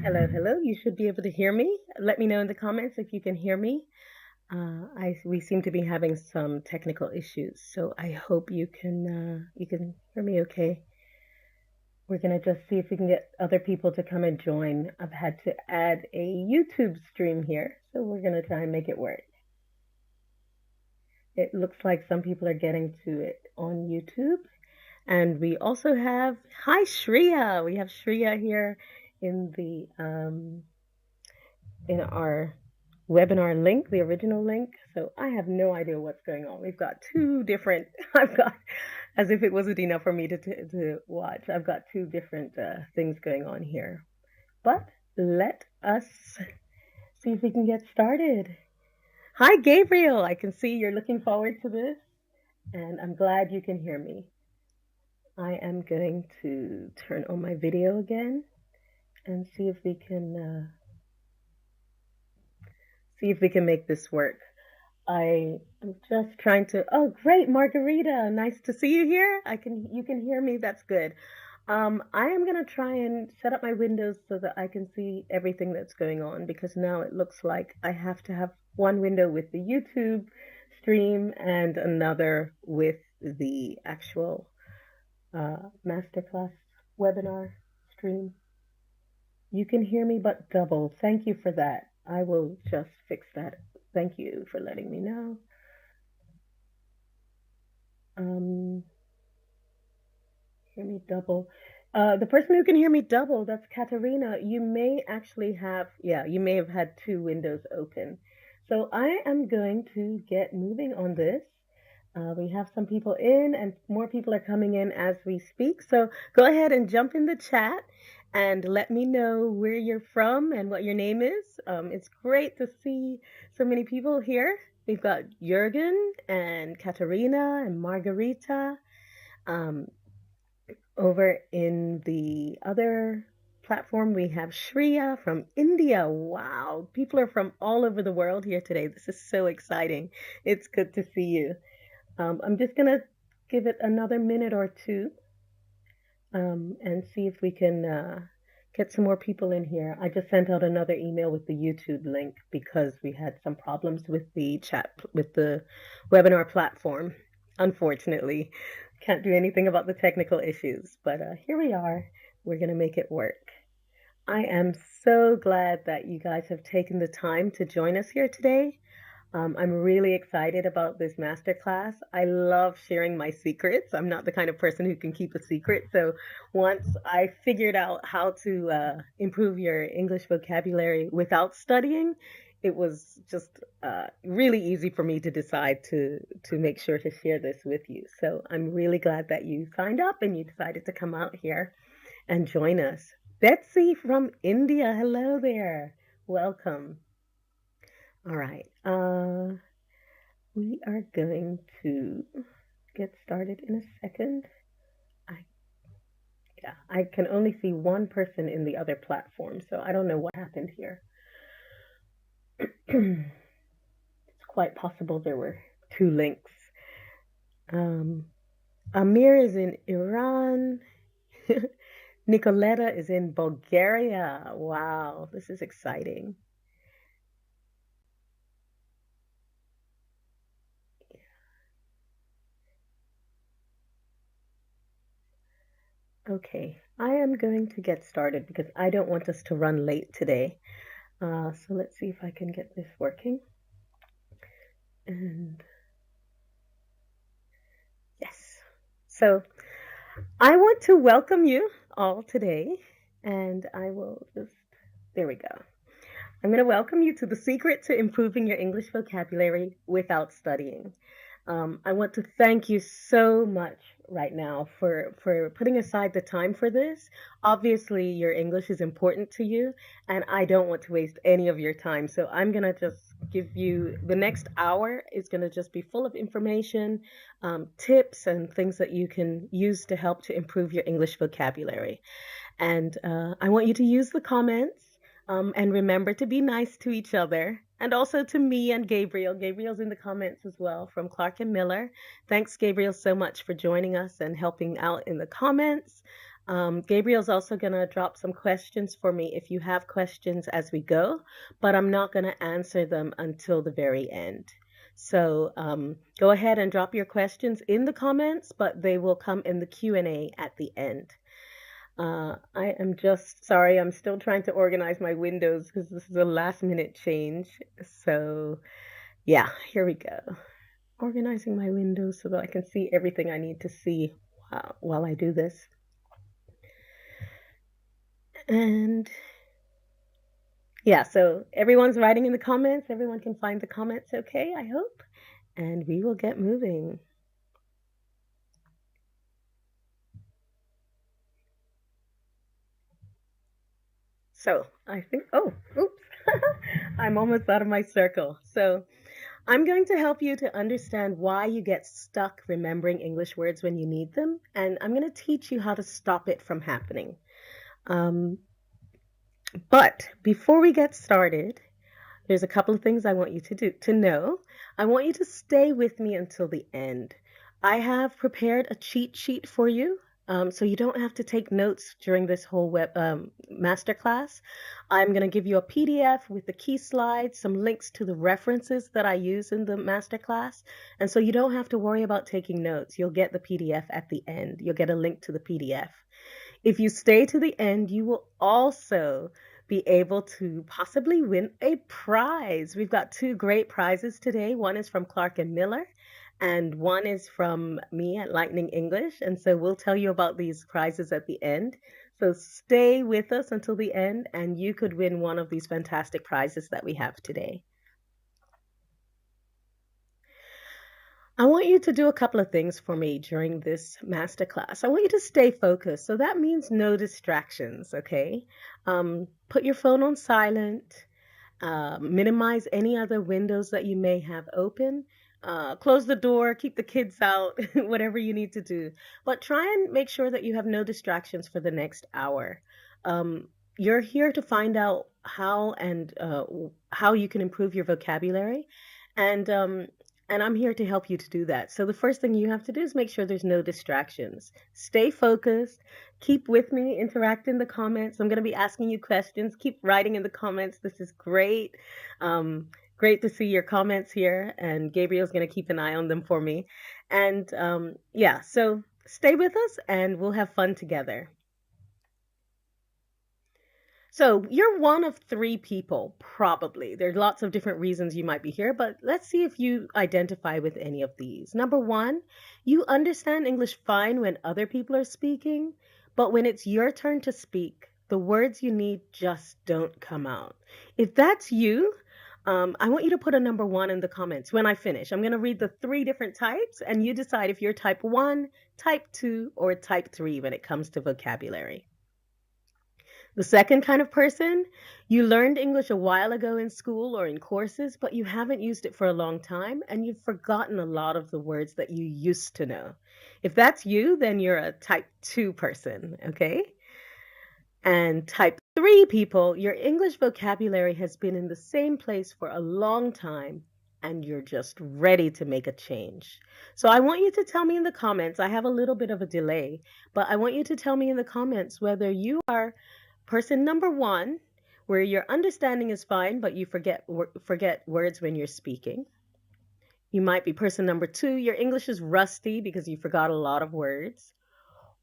Hello, hello. You should be able to hear me. Let me know in the comments if you can hear me. We seem to be having some technical issues, so I hope you can hear me okay. We're gonna just see if we can get other people to come and join. I've had to add a YouTube stream here, so we're gonna try and make it work. It looks like some people are getting to it on YouTube, and we also have hi Shreya. We have Shreya here in the in our webinar link, the original link. So I have no idea what's going on. We've got two different, I've got, as if it wasn't enough for me to watch, I've got two different things going on here. But let us see if we can get started. Hi, Gabriel. I can see you're looking forward to this, and I'm glad you can hear me. I am going to turn on my video again and see if we can make this work. I am just trying to. Oh, great, Margarita. Nice to see you here. You can hear me. That's good. I am gonna try and set up my windows so that I can see everything that's going on because now it looks like I have to have one window with the YouTube stream and another with the actual Masterclass webinar stream. You can hear me, but double. Thank you for that. I will just fix that. Thank you for letting me know. Hear me double. The person who can hear me double, that's Katarina. You may actually have, yeah, you may have had two windows open. So I am going to get moving on this. We have some people in and more people are coming in as we speak. So go ahead and jump in the chat and let me know where you're from and what your name is. It's great to see so many people here. We've got Jürgen and Katarina and Margarita. Over in the other platform, we have Shreya from India. Wow, people are from all over the world here today. This is so exciting. It's good to see you. I'm just going to give it another minute or two and see if we can get some more people in here. I just sent out another email with the YouTube link because we had some problems with the chat, with the webinar platform, unfortunately. Can't do anything about the technical issues, but here we are. We're going to make it work. I am so glad that you guys have taken the time to join us here today. I'm really excited about this masterclass. I love sharing my secrets. I'm not the kind of person who can keep a secret. So once I figured out how to improve your English vocabulary without studying, it was just really easy for me to decide to make sure to share this with you. So I'm really glad that you signed up and you decided to come out here and join us. Betsy from India, hello there. Welcome. All right. We are going to get started in a second. I can only see one person in the other platform, so I don't know what happened here. It's quite possible there were two links. Amir is in Iran. Nicoletta is in Bulgaria. Wow, this is exciting. Okay, I am going to get started because I don't want us to run late today. So let's see if I can get this working. And yes, so I want to welcome you all today, and I will just, there we go. I'm going to welcome you to the secret to improving your English vocabulary without studying. I want to thank you so much right now for putting aside the time for this. Obviously, your English is important to you, and I don't want to waste any of your time. So I'm going to just give you the next hour is going to just be full of information, tips, and things that you can use to help to improve your English vocabulary. And I want you to use the comments. And remember to be nice to each other and also to me and Gabriel. Gabriel's in the comments as well from Clark and Miller. Thanks, Gabriel, so much for joining us and helping out in the comments. Gabriel's also going to drop some questions for me if you have questions as we go, but I'm not going to answer them until the very end. So go ahead and drop your questions in the comments, but they will come in the Q&A at the end. I am just sorry, I'm still trying to organize my windows because this is a last minute change. So yeah, here we go. Organizing my windows so that I can see everything I need to see while I do this. And yeah, so everyone's writing in the comments. Everyone can find the comments okay, I hope. And we will get moving. So I think, oh, oops, I'm almost out of my circle. So I'm going to help you to understand why you get stuck remembering English words when you need them. And I'm going to teach you how to stop it from happening. Um, but before we get started, there's a couple of things I want you to know. I want you to stay with me until the end. I have prepared a cheat sheet for you, so you don't have to take notes during this whole masterclass. I'm going to give you a PDF with the key slides, some links to the references that I use in the masterclass, and so you don't have to worry about taking notes. You'll get the PDF at the end. You'll get a link to the PDF. If you stay to the end, you will also be able to possibly win a prize. We've got two great prizes today. One is from Clark and Miller, and one is from me at Lightning English. And so we'll tell you about these prizes at the end. So stay with us until the end, and you could win one of these fantastic prizes that we have today. I want you to do a couple of things for me during this masterclass. I want you to stay focused. So that means no distractions, okay? Put your phone on silent, minimize any other windows that you may have open, close the door, keep the kids out, whatever you need to do. But try and make sure that you have no distractions for the next hour. You're here to find out how you can improve your vocabulary, and um, and I'm here to help you to do that. So the first thing you have to do is make sure there's no distractions. Stay focused. Keep with me. Interact in the comments. I'm going to be asking you questions. Keep writing in the comments. This is great. Great to see your comments here. And Gabriel's going to keep an eye on them for me. And yeah, so stay with us and we'll have fun together. So you're one of three people, probably. There's lots of different reasons you might be here, but let's see if you identify with any of these. Number one, you understand English fine when other people are speaking, but when it's your turn to speak, the words you need just don't come out. If that's you, I want you to put a number one in the comments when I finish. I'm going to read the three different types, and you decide if you're type one, type two, or type three when it comes to vocabulary. The second kind of person, you learned English a while ago in school or in courses, but you haven't used it for a long time and you've forgotten a lot of the words that you used to know. If that's you, then you're a type 2 person, okay? And type 3 people, your English vocabulary has been in the same place for a long time and you're just ready to make a change. So I want you to tell me in the comments. I have a little bit of a delay, but I want you to tell me in the comments whether you are person number one, where your understanding is fine, but you forget words when you're speaking. You might be person number two, your English is rusty because you forgot a lot of words.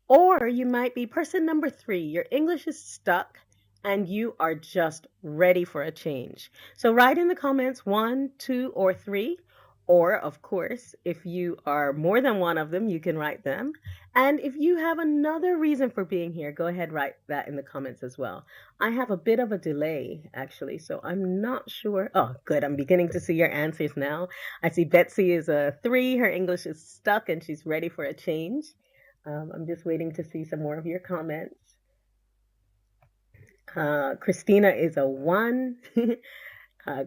Or you might be person number three, your English is stuck and you are just ready for a change. So write in the comments one, two, or three. Or, of course, if you are more than one of them, you can write them. And if you have another reason for being here, go ahead, write that in the comments as well. I have a bit of a delay, actually, so I'm not sure. Oh, good. I'm beginning to see your answers now. I see Betsy is a three. Her English is stuck and she's ready for a change. I'm just waiting to see some more of your comments. Christina is a one.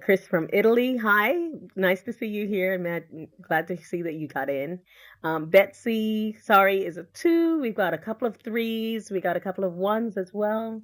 Chris from Italy, hi. Nice to see you here. I'm glad to see that you got in. Betsy, sorry, is a two. We've got a couple of threes. We got a couple of ones as well.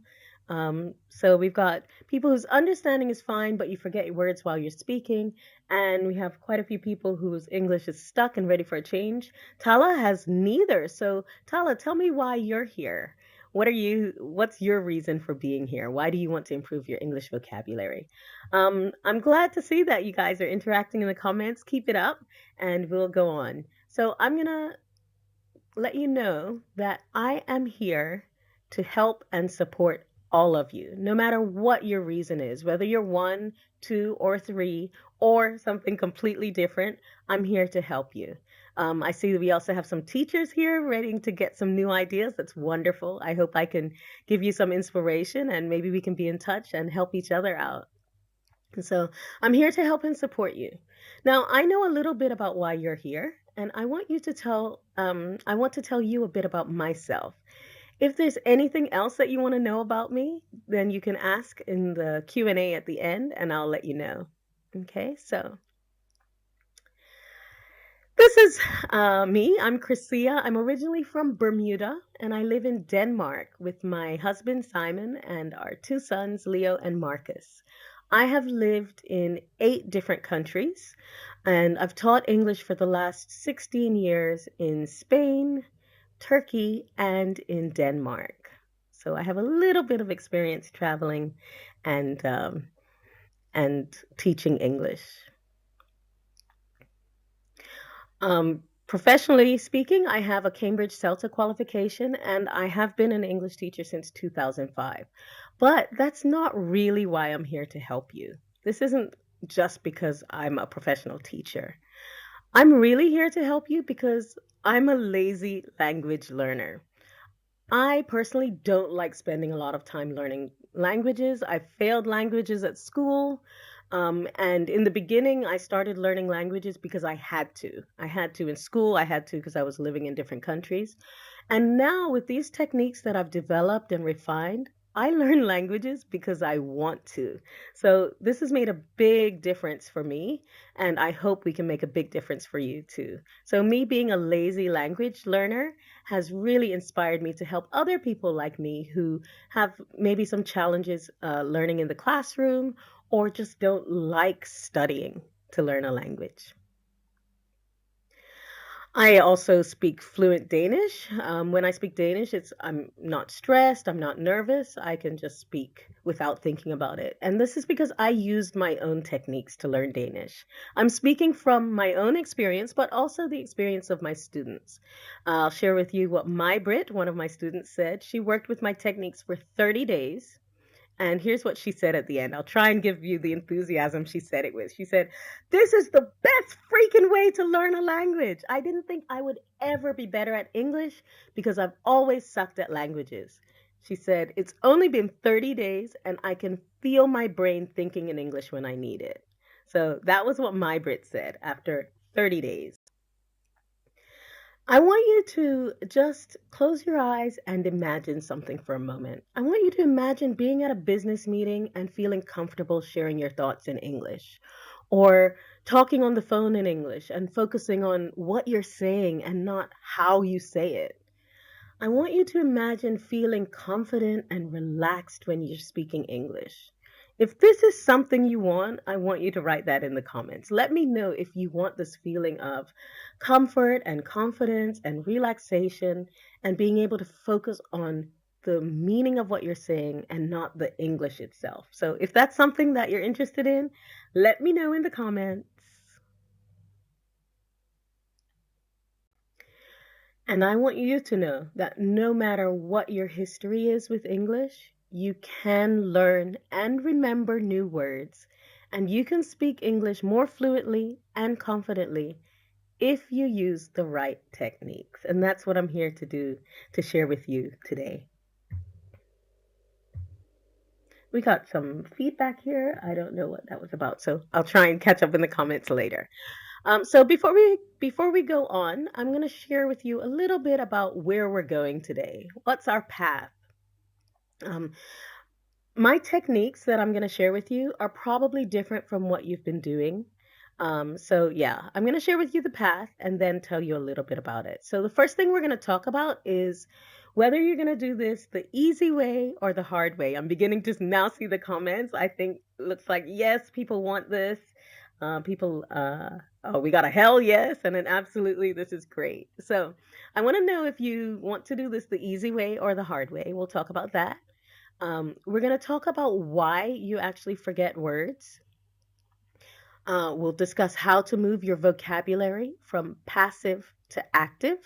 So we've got people whose understanding is fine, but you forget your words while you're speaking. And we have quite a few people whose English is stuck and ready for a change. Tala has neither. So Tala, tell me why you're here. What's your reason for being here? Why do you want to improve your English vocabulary? I'm glad to see that you guys are interacting in the comments. Keep it up and we'll go on. So I'm going to let you know that I am here to help and support all of you, no matter what your reason is, whether you're one, two, or three, or something completely different. I'm here to help you. I see that we also have some teachers here ready to get some new ideas. That's wonderful. I hope I can give you some inspiration and maybe we can be in touch and help each other out. And so I'm here to help and support you. Now, I know a little bit about why you're here, and I want to tell you a bit about myself. If there's anything else that you want to know about me, then you can ask in the Q&A at the end, and I'll let you know. Okay, so this is me. I'm Chrisia. I'm originally from Bermuda, and I live in Denmark with my husband Simon and our two sons, Leo and Marcus. I have lived in 8 different countries, and I've taught English for the last 16 years in Spain, Turkey, and in Denmark. So I have a little bit of experience traveling and teaching English. Professionally speaking, I have a Cambridge CELTA qualification and I have been an English teacher since 2005. But that's not really why I'm here to help you. This isn't just because I'm a professional teacher. I'm really here to help you because I'm a lazy language learner. I personally don't like spending a lot of time learning languages. I failed languages at school. And in the beginning, I started learning languages because I had to. I had to in school, I had to because I was living in different countries. And now, with these techniques that I've developed and refined, I learn languages because I want to. So, this has made a big difference for me, and I hope we can make a big difference for you too. So, me being a lazy language learner has really inspired me to help other people like me who have maybe some challenges learning in the classroom or just don't like studying to learn a language. I also speak fluent Danish. When I speak Danish, I'm not stressed, I'm not nervous. I can just speak without thinking about it. And this is because I used my own techniques to learn Danish. I'm speaking from my own experience, but also the experience of my students. I'll share with you what my Brit, one of my students, said. She worked with my techniques for 30 days. And here's what she said at the end. I'll try and give you the enthusiasm she said it with. She said, "This is the best freaking way to learn a language. I didn't think I would ever be better at English because I've always sucked at languages." She said, "It's only been 30 days and I can feel my brain thinking in English when I need it." So that was what my Brit said after 30 days. I want you to just close your eyes and imagine something for a moment. I want you to imagine being at a business meeting and feeling comfortable sharing your thoughts in English, or talking on the phone in English and focusing on what you're saying and not how you say it. I want you to imagine feeling confident and relaxed when you're speaking English. If this is something you want, I want you to write that in the comments. Let me know if you want this feeling of comfort and confidence and relaxation and being able to focus on the meaning of what you're saying and not the English itself. So if that's something that you're interested in, let me know in the comments. And I want you to know that no matter what your history is with English, you can learn and remember new words, and you can speak English more fluently and confidently if you use the right techniques. And that's what I'm here to do, to share with you today. We got some feedback here. I don't know what that was about, so I'll try and catch up in the comments later. So before we go on, I'm going to share with you a little bit about where we're going today. What's our path? Um, my techniques that I'm going to share with you are probably different from what you've been doing. So yeah, I'm going to share with you the path and then tell you a little bit about it. So the first thing we're going to talk about is whether you're going to do this the easy way or the hard way. I'm beginning to now see the comments. I think it looks like yes, people want this. People Oh, we got a hell yes and an absolutely. This is great. So, I want to know if you want to do this the easy way or the hard way. We'll talk about that. We're going to talk about why you actually forget words. We'll discuss how to move your vocabulary from passive to active.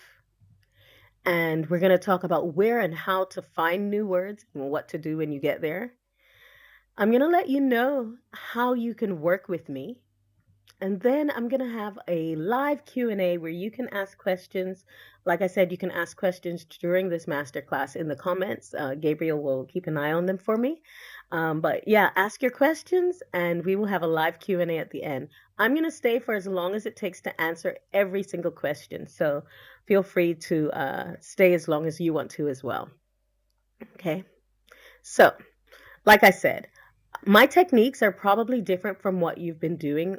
And we're going to talk about where and how to find new words and what to do when you get there. I'm going to let you know how you can work with me. And then I'm going to have a live Q&A where you can ask questions. Like I said, you can ask questions during this masterclass in the comments. Gabriel will keep an eye on them for me. But yeah, ask your questions and we will have a live Q&A at the end. I'm going to stay for as long as it takes to answer every single question. So feel free to stay as long as you want to as well. Okay. So, like I said, my techniques are probably different from what you've been doing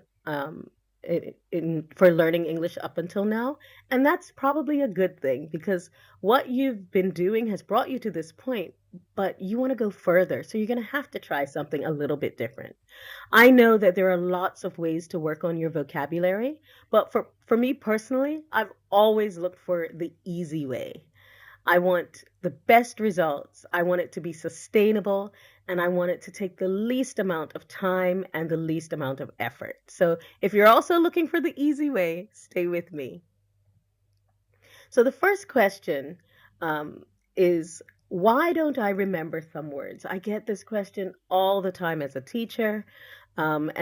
for learning English up until now. And that's probably a good thing because what you've been doing has brought you to this point, but you want to go further. So you're going to have to try something a little bit different. I know that there are lots of ways to work on your vocabulary, but for me personally, I've always looked for the easy way. I want the best results. I want it to be sustainable and I want it to take the least amount of time and the least amount of effort. So if you're also looking for the easy way, stay with me. So the first question is why don't I remember some words? I get this question all the time as a teacher. And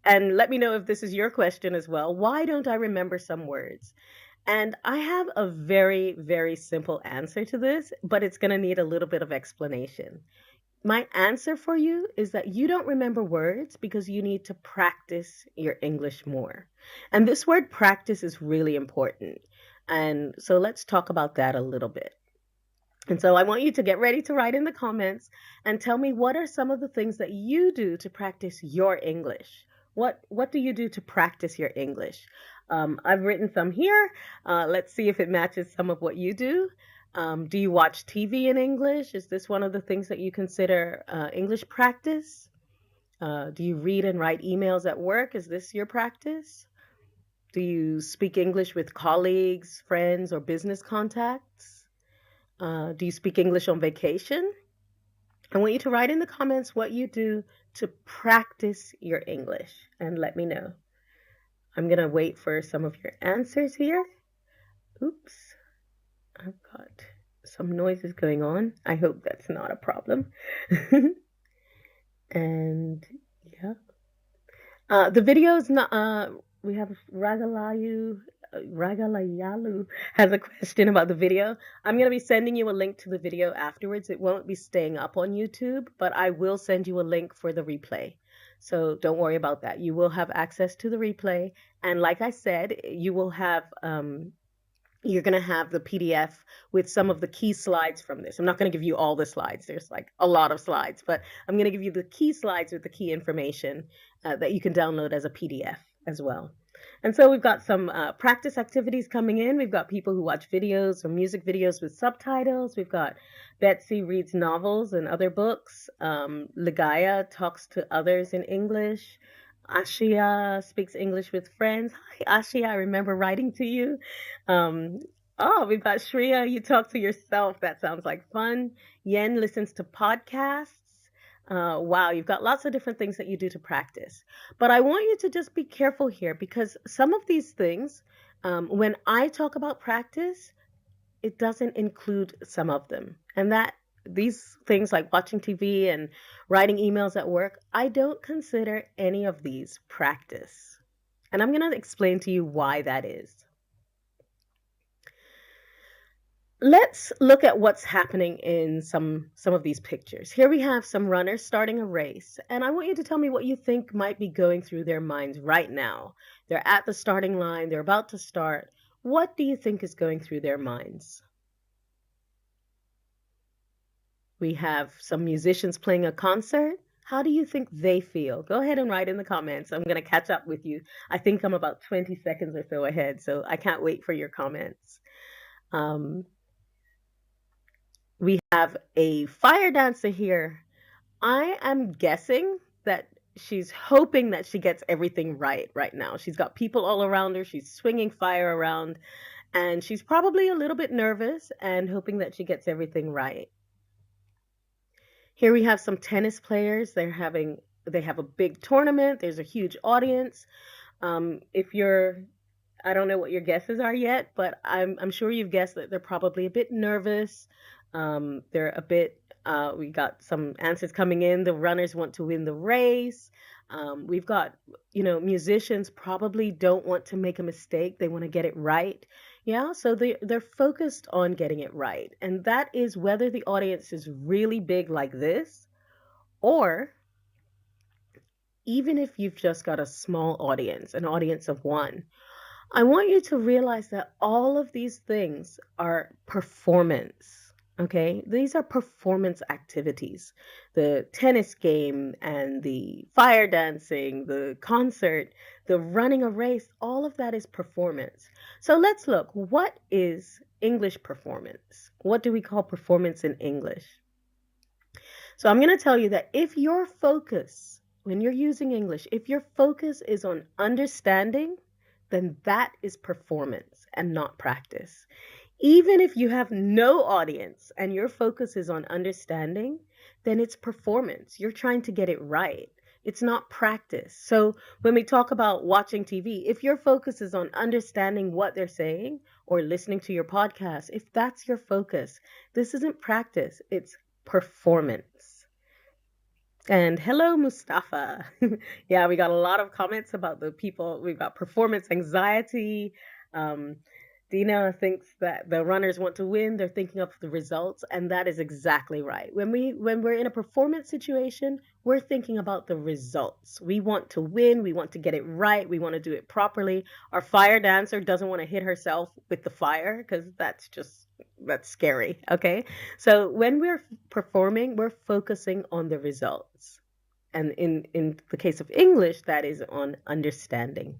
let me know if this is your question as well. Why don't I remember some words? And I have a very, very simple answer to this, but it's going to need a little bit of explanation. My answer for you is that you don't remember words because you need to practice your English more. And this word practice is really important. And so let's talk about that a little bit. And so I want you to get ready to write in the comments and tell me what are some of the things that you do to practice your English. What do you do to practice your English? I've written some here. Let's see if it matches some of what you do. Do you watch TV in English? Is this one of the things that you consider English practice? Do you read and write emails at work? Is this your practice? Do you speak English with colleagues, friends, or business contacts? Do you speak English on vacation? I want you to write in the comments what you do to practice your English and let me know. I'm going to wait for some of your answers here. Oops, I've got some noises going on. I hope that's not a problem. And yeah. The video's not, we have Ragalayalu has a question about the video. I'm going to be sending you a link to the video afterwards. It won't be staying up on YouTube, but I will send you a link for the replay. So don't worry about that. You will have access to the replay. And like I said, you will have, you're going to have the PDF with some of the key slides from this. I'm not going to give you all the slides. There's like a lot of slides, but I'm going to give you the key slides with the key information that you can download as a PDF as well. And so we've got some practice activities coming in. We've got people who watch videos or music videos with subtitles. We've got Betsy reads novels and other books. Ligaya talks to others in English. Ashia speaks English with friends. Hi, Ashia, I remember writing to you. Um, we've got Shreya, you talk to yourself. That sounds like fun. Yen listens to podcasts. Wow, you've got lots of different things that you do to practice. But I want you to just be careful here because some of these things, when I talk about practice, it doesn't include some of them. And that these things like watching TV and writing emails at work, I don't consider any of these practice. And I'm going to explain to you why that is. Let's look at what's happening in some of these pictures. Here we have some runners starting a race, and I want you to tell me what you think might be going through their minds right now. They're at the starting line, they're about to start. What do you think is going through their minds? We have some musicians playing a concert. How do you think they feel? Go ahead and write in the comments. I'm going to catch up with you. I think I'm about 20 seconds or so ahead, so I can't wait for your comments. We have a fire dancer here. I am guessing that she's hoping that she gets everything right now. She's got people all around her. She's swinging fire around, and she's probably a little bit nervous and hoping that she gets everything right. Here we have some tennis players. They have a big tournament. There's a huge audience. If you're I don't know what your guesses are yet, but I'm sure you've guessed that they're probably a bit nervous. They're a bit. We got some answers coming in. The runners want to win the race. We've got, musicians probably don't want to make a mistake. They want to get it right. Yeah, so they're focused on getting it right, and that is whether the audience is really big like this, or even if you've just got a small audience, an audience of one. I want you to realize that all of these things are performance. Okay, these are performance activities. The tennis game and the fire dancing, the concert, the running a race, all of that is performance. So let's look. What is English performance? What do we call performance in English? So I'm going to tell you that if your focus, when you're using English, if your focus is on understanding, then that is performance and not practice. Even if you have no audience and your focus is on understanding, then it's performance. You're trying to get it right. It's not practice. So when we talk about watching TV, if your focus is on understanding what they're saying or listening to your podcast, if that's your focus, this isn't practice, it's performance. And hello, Mustafa. Yeah, we got a lot of comments about the people. We've got performance anxiety. Um, Dina thinks that the runners want to win. They're thinking of the results, and that is exactly right. When we're in a performance situation, we're thinking about the results. We want to win. We want to get it right. We want to do it properly. Our fire dancer doesn't want to hit herself with the fire because that's scary. Okay, so when we're performing, we're focusing on the results, and in the case of English, that is on understanding.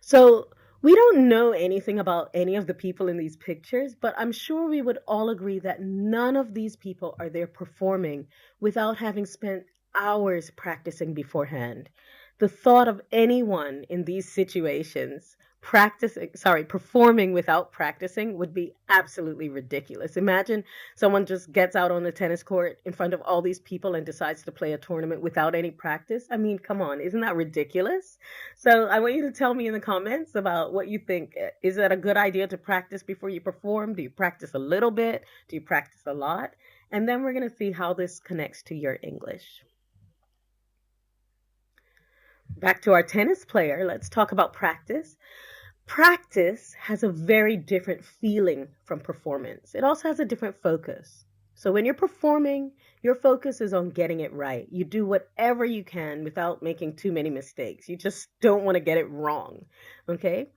So we don't know anything about any of the people in these pictures, but I'm sure we would all agree that none of these people are there performing without having spent hours practicing beforehand. The thought of anyone in these situations performing without practicing would be absolutely ridiculous. Imagine someone just gets out on the tennis court in front of all these people and decides to play a tournament without any practice. I mean, come on, isn't that ridiculous? So I want you to tell me in the comments about what you think. Is that a good idea to practice before you perform? Do you practice a little bit? Do you practice a lot? And then we're going to see how this connects to your English. Back to our tennis player, let's talk about practice. Practice has a very different feeling from performance. It also has a different focus. So when you're performing, your focus is on getting it right. You do whatever you can without making too many mistakes. You just don't want to get it wrong. Okay?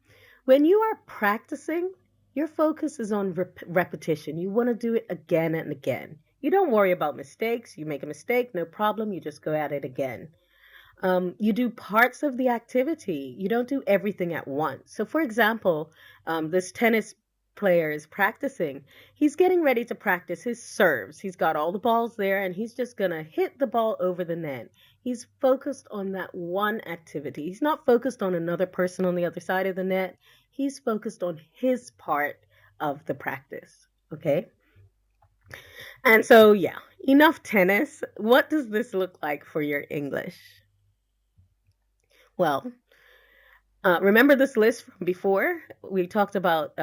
When you are practicing, your focus is on repetition. You want to do it again and again. You don't worry about mistakes. You make a mistake, no problem. You just go at it again. You do parts of the activity. You don't do everything at once. So, for example, this tennis player is practicing. He's getting ready to practice his serves. He's got all the balls there and he's just going to hit the ball over the net. He's focused on that one activity. He's not focused on another person on the other side of the net. He's focused on his part of the practice. Okay. And so, yeah, enough tennis. What does this look like for your English? Well, remember this list from before? We talked about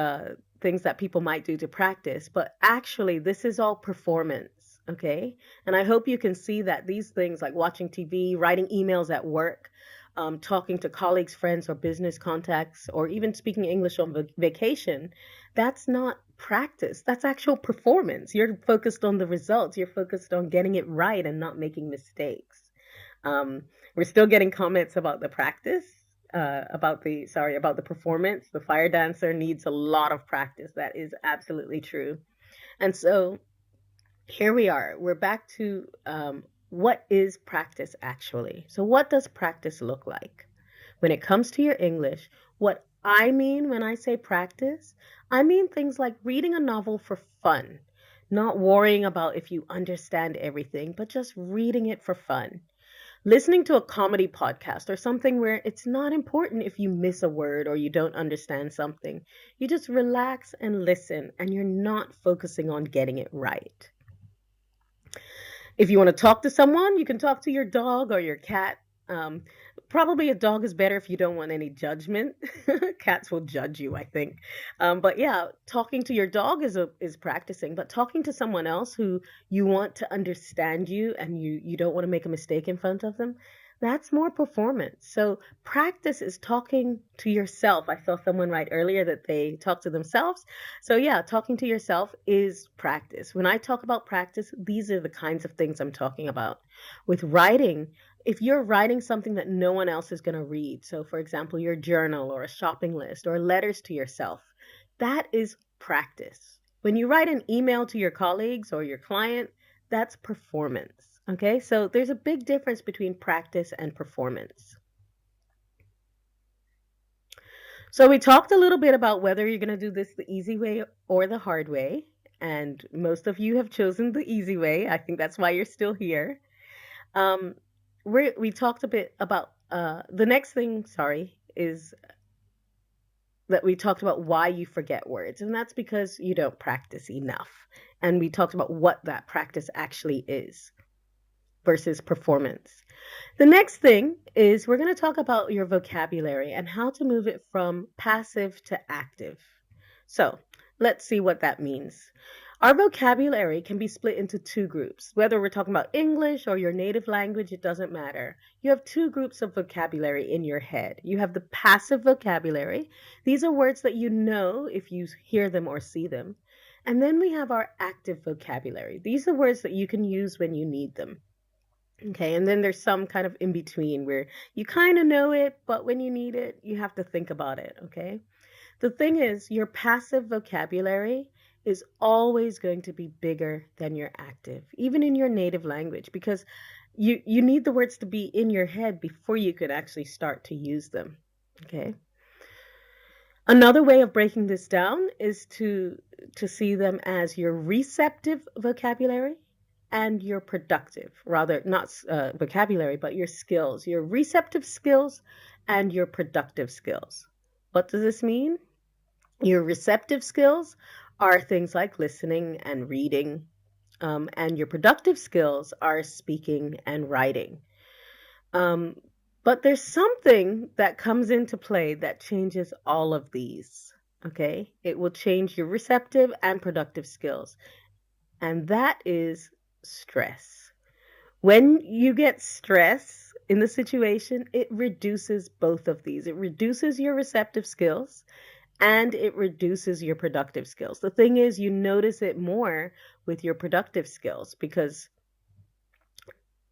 things that people might do to practice, but actually, this is all performance, okay? And I hope you can see that these things like watching TV, writing emails at work, talking to colleagues, friends, or business contacts, or even speaking English on vacation, that's not practice. That's actual performance. You're focused on the results, you're focused on getting it right and not making mistakes. Um, we're still getting comments about the practice, about the performance. The fire dancer needs a lot of practice. That is absolutely true. And so here we are. We're back to what is practice actually? So, what does practice look like? When it comes to your English, what I mean when I say practice, I mean things like reading a novel for fun, not worrying about if you understand everything, but just reading it for fun. Listening to a comedy podcast or something where it's not important if you miss a word or you don't understand something. You just relax and listen, and you're not focusing on getting it right. If you want to talk to someone, you can talk to your dog or your cat. Um, Probably a dog is better if you don't want any judgment. Cats will judge you, I think. But yeah, talking to your dog is practicing. But talking to someone else who you want to understand you and you don't want to make a mistake in front of them, that's more performance. So practice is talking to yourself. I saw someone write earlier that they talk to themselves. So, yeah, talking to yourself is practice. When I talk about practice, these are the kinds of things I'm talking about. With writing, if you're writing something that no one else is going to read, so for example, your journal or a shopping list or letters to yourself, that is practice. When you write an email to your colleagues or your client, that's performance. Okay, so there's a big difference between practice and performance. So we talked a little bit about whether you're going to do this the easy way or the hard way. And most of you have chosen the easy way. I think that's why you're still here. Um, we talked a bit about the next thing, sorry, is that we talked about why you forget words. And that's because you don't practice enough. And we talked about what that practice actually is versus performance. The next thing is we're going to talk about your vocabulary and how to move it from passive to active. So let's see what that means. Our vocabulary can be split into two groups. Whether we're talking about English or your native language, it doesn't matter. You have two groups of vocabulary in your head. You have the passive vocabulary. These are words that you know if you hear them or see them. And then we have our active vocabulary. These are words that you can use when you need them. Okay, and then there's some kind of in between where you kind of know it, but when you need it, you have to think about it. Okay. The thing is, your passive vocabulary is always going to be bigger than your active, even in your native language, because you need the words to be in your head before you could actually start to use them. Okay. Another way of breaking this down is to see them as your receptive vocabulary and your productive, rather not vocabulary, but your skills, your receptive skills and your productive skills. What does this mean? Your receptive skills are things like listening and reading, and your productive skills are speaking and writing. Um, but there's something that comes into play that changes all of these. Okay, it will change your receptive and productive skills, and that is stress. When you get stress in the situation, it reduces both of these. It reduces your receptive skills and it reduces your productive skills. The thing is, you notice it more with your productive skills because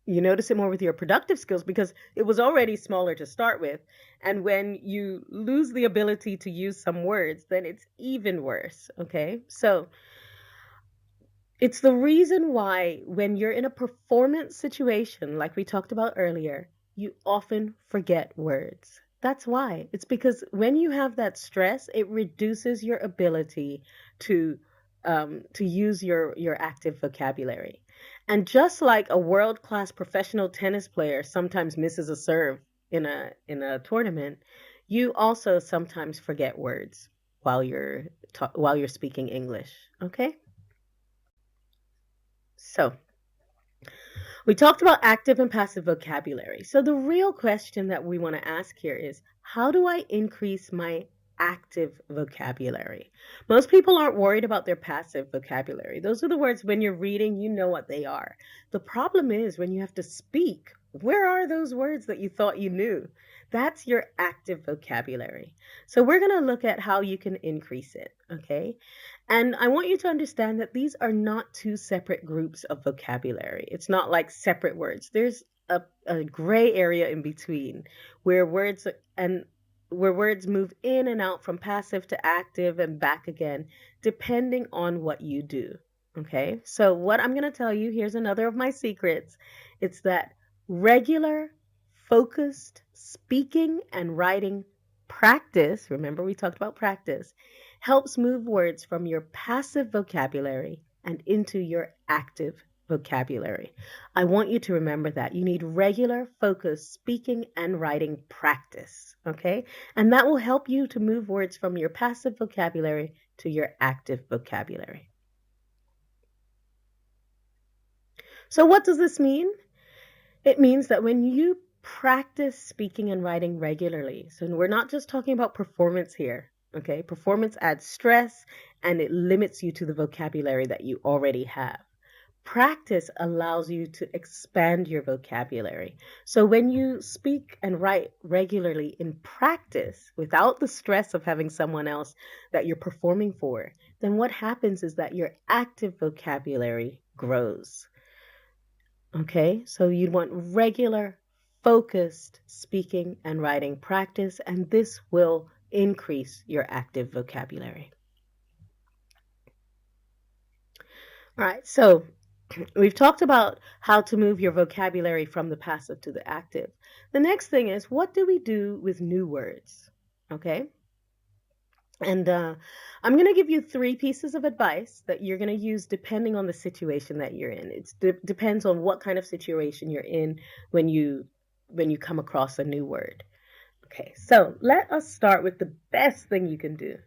it was already smaller to start with. And when you lose the ability to use some words, then it's even worse. Okay. So it's the reason why when you're in a performance situation, like we talked about earlier, you often forget words. That's why. It's because when you have that stress, it reduces your ability to to use your active vocabulary. And just like a world-class professional tennis player sometimes misses a serve in a tournament, you also sometimes forget words while while you're speaking English. Okay? So, we talked about active and passive vocabulary. So, the real question that we want to ask here is how do I increase my active vocabulary? Most people aren't worried about their passive vocabulary. Those are the words when you're reading, you know what they are. The problem is when you have to speak, where are those words that you thought you knew? That's your active vocabulary. So, we're going to look at how you can increase it, okay? And I want you to understand that these are not two separate groups of vocabulary. It's not like separate words. There's a gray area in between where and where words move in and out from passive to active and back again, depending on what you do. Okay, so what I'm going to tell you, here's another of my secrets. It's that regular, focused speaking and writing practice, remember we talked about practice, helps move words from your passive vocabulary and into your active vocabulary. I want you to remember that. You need regular, focused speaking and writing practice, okay? And that will help you to move words from your passive vocabulary to your active vocabulary. So, what does this mean? It means that when you practice speaking and writing regularly, so we're not just talking about performance here, okay? Performance adds stress and it limits you to the vocabulary that you already have. Practice allows you to expand your vocabulary. So when you speak and write regularly in practice without the stress of having someone else that you're performing for, then what happens is that your active vocabulary grows. Okay, so you'd want regular, focused speaking and writing practice, and this will increase your active vocabulary. All right, so we've talked about how to move your vocabulary from the passive to the active. The next thing is, what do we do with new words? Okay, and I'm going to give you 3 pieces of advice that you're going to use depending on the situation that you're in. It depends on what kind of situation you're in when you come across a new word. Okay, so let us start with the best thing you can do.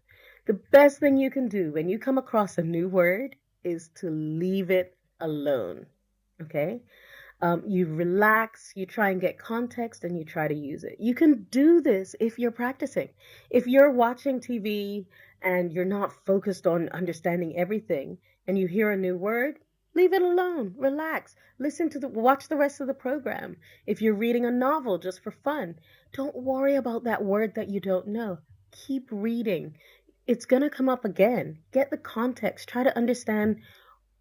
The best thing you can do when you come across a new word is to leave it alone. Okay, you relax, you try and get context, and you try to use it. You can do this if you're practicing. If you're watching TV and you're not focused on understanding everything and you hear a new word, leave it alone. Relax. Watch the rest of the program. If you're reading a novel just for fun, don't worry about that word that you don't know. Keep reading. It's going to come up again. Get the context. Try to understand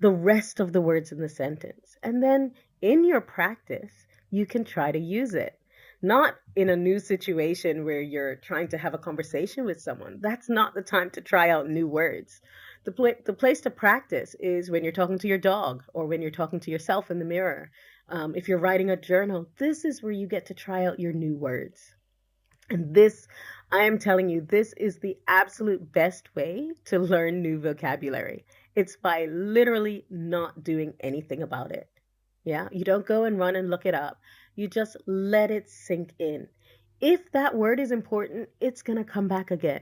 the rest of the words in the sentence. And then in your practice, you can try to use it. Not in a new situation where you're trying to have a conversation with someone. That's not the time to try out new words. The place to practice is when you're talking to your dog or when you're talking to yourself in the mirror. If you're writing a journal, this is where you get to try out your new words. And this, I am telling you, this is the absolute best way to learn new vocabulary. It's by literally not doing anything about it. Yeah, you don't go and run and look it up. You just let it sink in. If that word is important, it's going to come back again.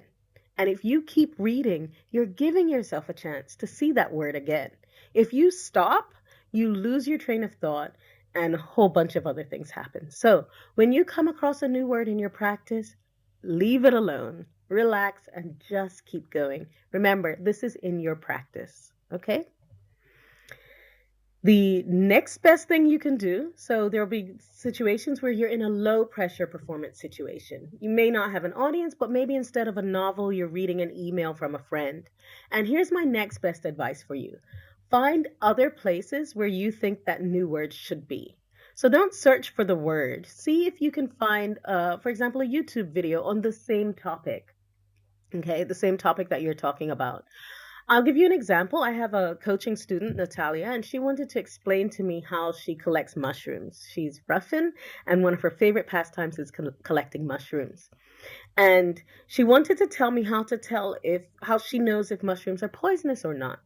And if you keep reading, you're giving yourself a chance to see that word again. If you stop, you lose your train of thought and a whole bunch of other things happen. So when you come across a new word in your practice, leave it alone, relax, and just keep going. Remember, this is in your practice, okay? The next best thing you can do, so there'll be situations where you're in a low pressure performance situation. You may not have an audience, but maybe instead of a novel, you're reading an email from a friend. And here's my next best advice for you. Find other places where you think that new word should be. So don't search for the word. See if you can find, for example, a YouTube video on the same topic. Okay, the same topic that you're talking about. I'll give you an example. I have a coaching student, Natalia, and she wanted to explain to me how she collects mushrooms. She's Russian, and one of her favorite pastimes is collecting mushrooms. And she wanted to tell me how she knows if mushrooms are poisonous or not.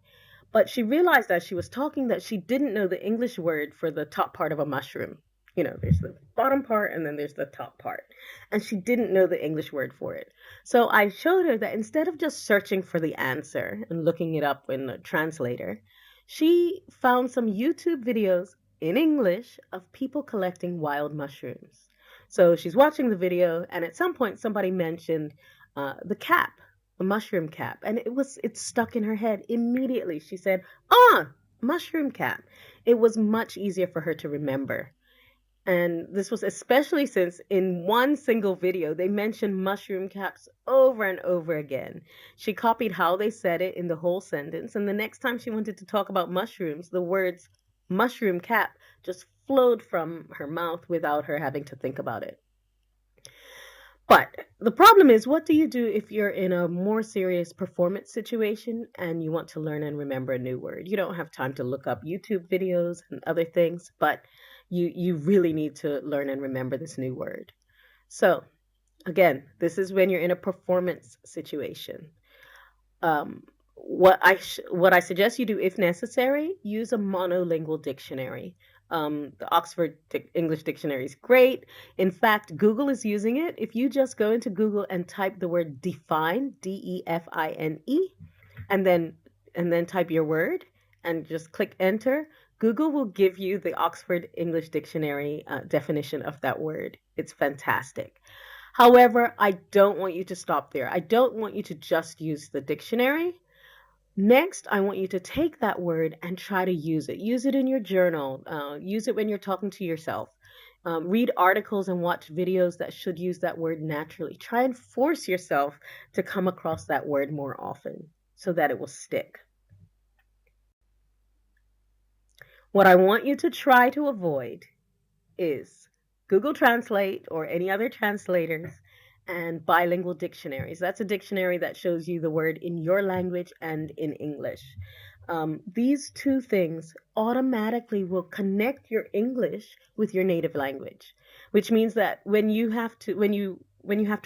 But she realized as she was talking that she didn't know the English word for the top part of a mushroom. You know, there's the bottom part and then there's the top part. And she didn't know the English word for it. So I showed her that instead of just searching for the answer and looking it up in the translator, she found some YouTube videos in English of people collecting wild mushrooms. So she's watching the video, and at some point somebody mentioned the cap, a mushroom cap, and it stuck in her head immediately. She said, "Ah, mushroom cap." It was much easier for her to remember. And this was especially since in one single video, they mentioned mushroom caps over and over again. She copied how they said it in the whole sentence. And the next time she wanted to talk about mushrooms, the words mushroom cap just flowed from her mouth without her having to think about it. But the problem is, what do you do if you're in a more serious performance situation and you want to learn and remember a new word? You don't have time to look up YouTube videos and other things, but you really need to learn and remember this new word. So again, this is when you're in a performance situation. What I suggest you do, if necessary, use a monolingual dictionary. The Oxford English Dictionary is great. In fact, Google is using it. If you just go into Google and type the word define, DEFINE, and then type your word and just click enter, Google will give you the Oxford English Dictionary definition of that word. It's fantastic. However, I don't want you to stop there. I don't want you to just use the dictionary. Next, I want you to take that word and try to use it. Use it in your journal. Use it when you're talking to yourself. Read articles and watch videos that should use that word naturally. Try and force yourself to come across that word more often so that it will stick. What I want you to try to avoid is Google Translate or any other translators and bilingual dictionaries. That's a dictionary that shows you the word in your language and in English. These two things automatically will connect your English with your native language, which means that when you have to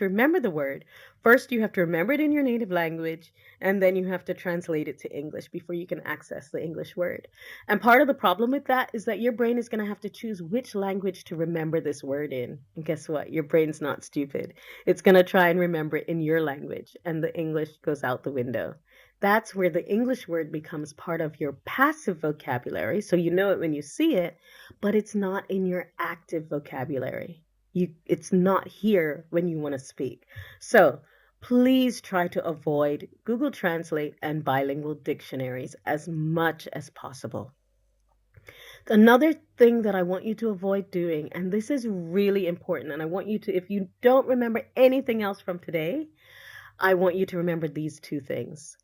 remember the word, first you have to remember it in your native language, and then you have to translate it to English before you can access the English word. And part of the problem with that is that your brain is going to have to choose which language to remember this word in. And guess what? Your brain's not stupid. It's going to try and remember it in your language, and the English goes out the window. That's where the English word becomes part of your passive vocabulary. So you know it when you see it, but it's not in your active vocabulary. It's not here when you want to speak. So please try to avoid Google Translate and bilingual dictionaries as much as possible. Another thing that I want you to avoid doing, and this is really important, and I want you to, if you don't remember anything else from today, I want you to remember these two things.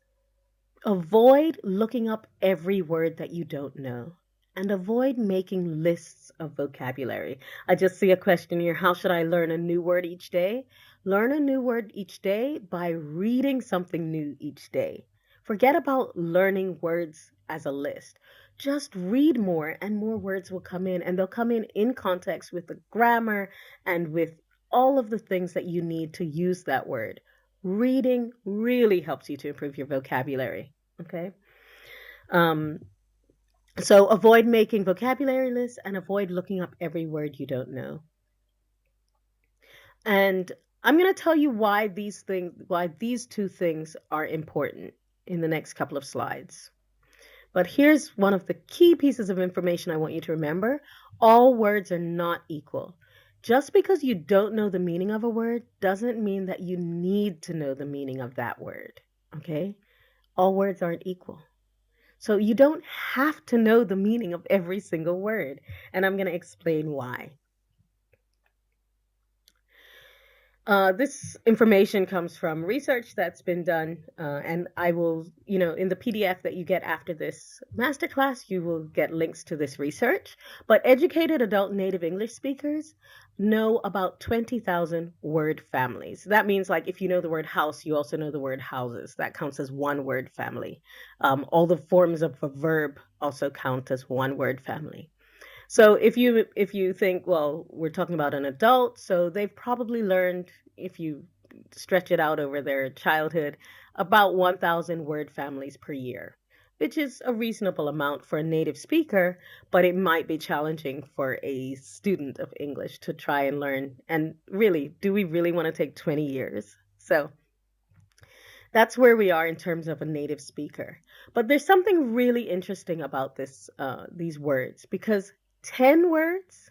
Avoid looking up every word that you don't know, and avoid making lists of vocabulary. I just see a question here. How should I learn a new word each day? Learn a new word each day by reading something new each day. Forget about learning words as a list. Just read more, and more words will come in, and they'll come in context with the grammar and with all of the things that you need to use that word. Reading really helps you to improve your vocabulary. Okay. Um, so avoid making vocabulary lists and avoid looking up every word you don't know. And I'm going to tell you why these two things are important in the next couple of slides. But here's one of the key pieces of information I want you to remember. All words are not equal. Just because you don't know the meaning of a word doesn't mean that you need to know the meaning of that word. Okay? All words aren't equal. So you don't have to know the meaning of every single word. And I'm going to explain why. This information comes from research that's been done, and I will, in the PDF that you get after this masterclass, you will get links to this research. But educated adult native English speakers know about 20,000 word families. That means, like, if you know the word house, you also know the word houses. That counts as one word family. All the forms of a verb also count as one word family. So if you think, well, we're talking about an adult, so they've probably learned, if you stretch it out over their childhood, about 1,000 word families per year, which is a reasonable amount for a native speaker, but it might be challenging for a student of English to try and learn. And really, do we really want to take 20 years? So that's where we are in terms of a native speaker. But there's something really interesting about these words, because 10 words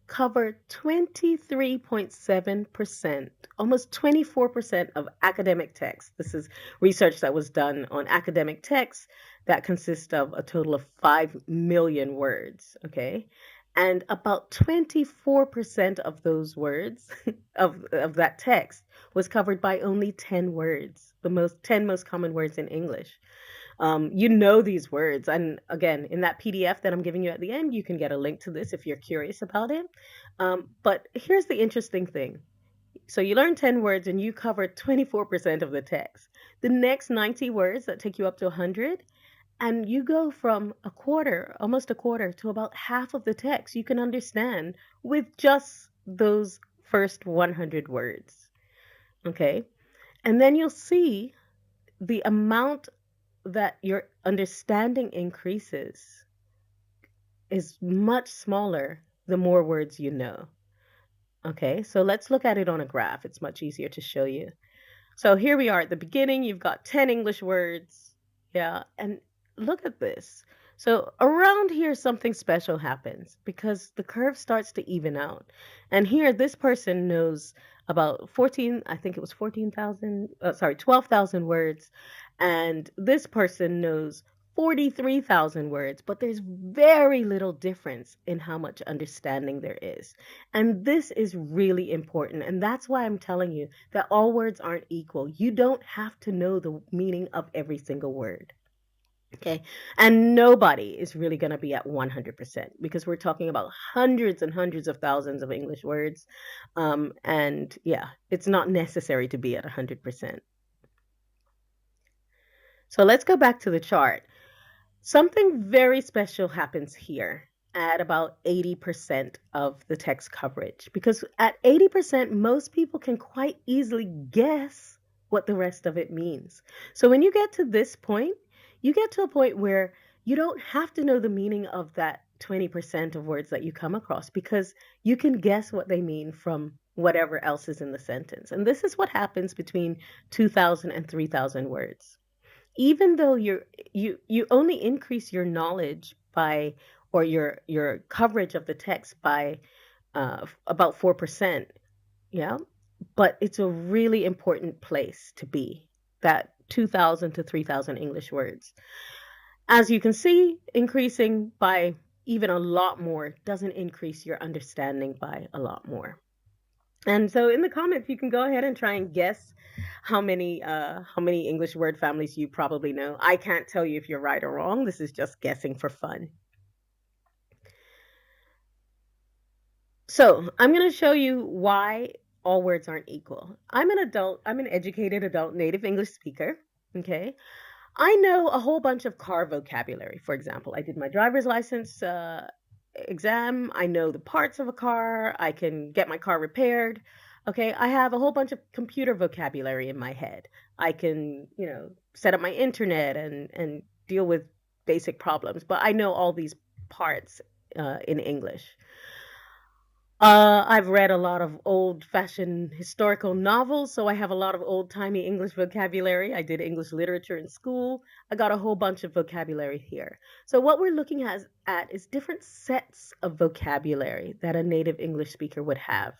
cover 23.7%, almost 24% of academic texts. This is research that was done on academic texts that consist of a total of 5 million words, okay? And about 24% of those words, of that text, was covered by only 10 words, the 10 most common words in English. You know these words. And again, in that PDF that I'm giving you at the end, you can get a link to this if you're curious about it. But here's the interesting thing. So you learn 10 words and you cover 24% of the text. The next 90 words that take you up to 100, and you go from a quarter, almost a quarter, to about half of the text you can understand with just those first 100 words. Okay? And then you'll see the amount that your understanding increases is much smaller the more words you know. Okay, so let's look at it on a graph. It's much easier to show you. So here we are at the beginning. You've got 10 English words. Yeah, and look at this. So around here, something special happens because the curve starts to even out. And here, this person knows about 14, I think it was 14,000, sorry, 12,000 words. And this person knows 43,000 words, but there's very little difference in how much understanding there is. And this is really important. And that's why I'm telling you that all words aren't equal. You don't have to know the meaning of every single word. Okay. And nobody is really going to be at 100% because we're talking about hundreds and hundreds of thousands of English words. And yeah, it's not necessary to be at 100%. So let's go back to the chart. Something very special happens here at about 80% of the text coverage because at 80%, most people can quite easily guess what the rest of it means. So when you get to this point, you get to a point where you don't have to know the meaning of that 20% of words that you come across because you can guess what they mean from whatever else is in the sentence. And this is what happens between 2,000 and 3,000 words. Even though you only increase your knowledge by or your coverage of the text by about 4%, yeah, but it's a really important place to be, that 2,000 to 3,000 English words. As you can see, increasing by even a lot more doesn't increase your understanding by a lot more. And so in the comments, you can go ahead and try and guess how many English word families you probably know. I can't tell you if you're right or wrong. This is just guessing for fun. So I'm going to show you why all words aren't equal. I'm an adult. I'm an educated adult native English speaker. Okay. I know a whole bunch of car vocabulary. For example, I did my driver's license exam. I know the parts of a car. I can get my car repaired. Okay, I have a whole bunch of computer vocabulary in my head. I can, set up my internet and deal with basic problems. But I know all these parts in English. I've read a lot of old-fashioned historical novels, so I have a lot of old-timey English vocabulary. I did English literature in school. I got a whole bunch of vocabulary here. So what we're looking at is different sets of vocabulary that a native English speaker would have.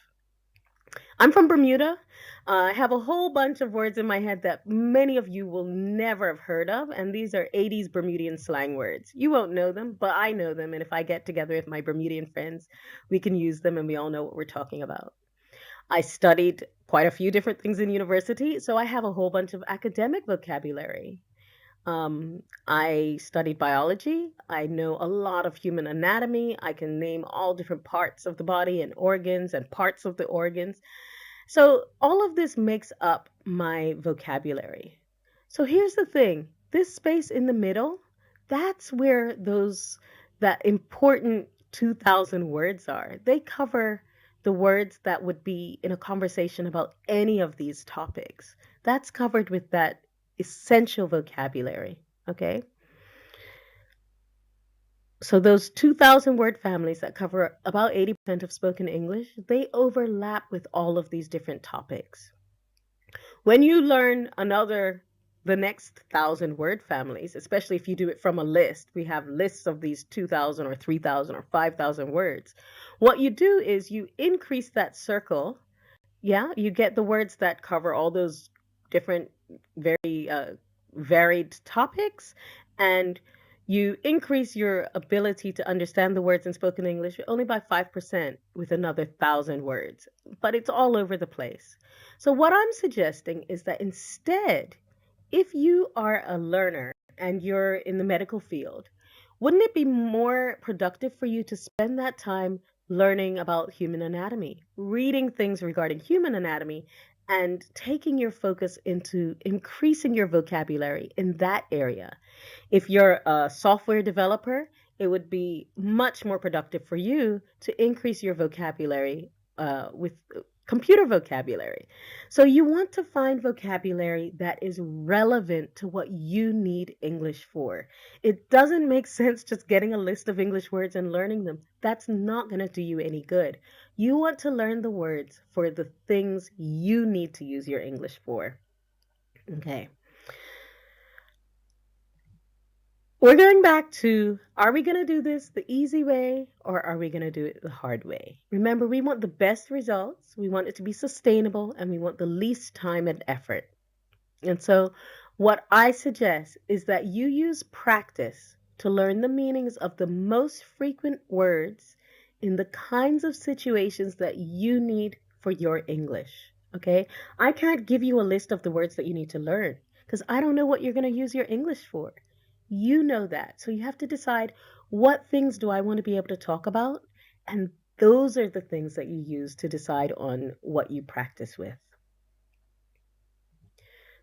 I'm from Bermuda. I have a whole bunch of words in my head that many of you will never have heard of, and these are 80s Bermudian slang words. You won't know them, but I know them, and if I get together with my Bermudian friends, we can use them and we all know what we're talking about. I studied quite a few different things in university, so I have a whole bunch of academic vocabulary. I studied biology. I know a lot of human anatomy. I can name all different parts of the body and organs and parts of the organs. So all of this makes up my vocabulary. So here's the thing. This space in the middle, that's where that important 2,000 words are. They cover the words that would be in a conversation about any of these topics. That's covered with that essential vocabulary, okay? So those 2,000 word families that cover about 80% of spoken English, they overlap with all of these different topics. When you learn the next 1,000 word families, especially if you do it from a list, we have lists of these 2,000 or 3,000 or 5,000 words. What you do is you increase that circle. Yeah, you get the words that cover all those different, very varied topics, and you increase your ability to understand the words in spoken English only by 5% with another 1,000 words, but it's all over the place. So, what I'm suggesting is that instead, if you are a learner and you're in the medical field, wouldn't it be more productive for you to spend that time learning about human anatomy, reading things regarding human anatomy, and taking your focus into increasing your vocabulary in that area? If you're a software developer, it would be much more productive for you to increase your vocabulary with computer vocabulary. So you want to find vocabulary that is relevant to what you need English for. It doesn't make sense just getting a list of English words and learning them. That's not going to do you any good. You want to learn the words for the things you need to use your English for. Okay. We're going back to, are we going to do this the easy way or are we going to do it the hard way? Remember, we want the best results, we want it to be sustainable, and we want the least time and effort. And so, what I suggest is that you use practice to learn the meanings of the most frequent words in the kinds of situations that you need for your English. Okay? I can't give you a list of the words that you need to learn because I don't know what you're going to use your English for. You know that. So, you have to decide, what things do I want to be able to talk about? And those are the things that you use to decide on what you practice with.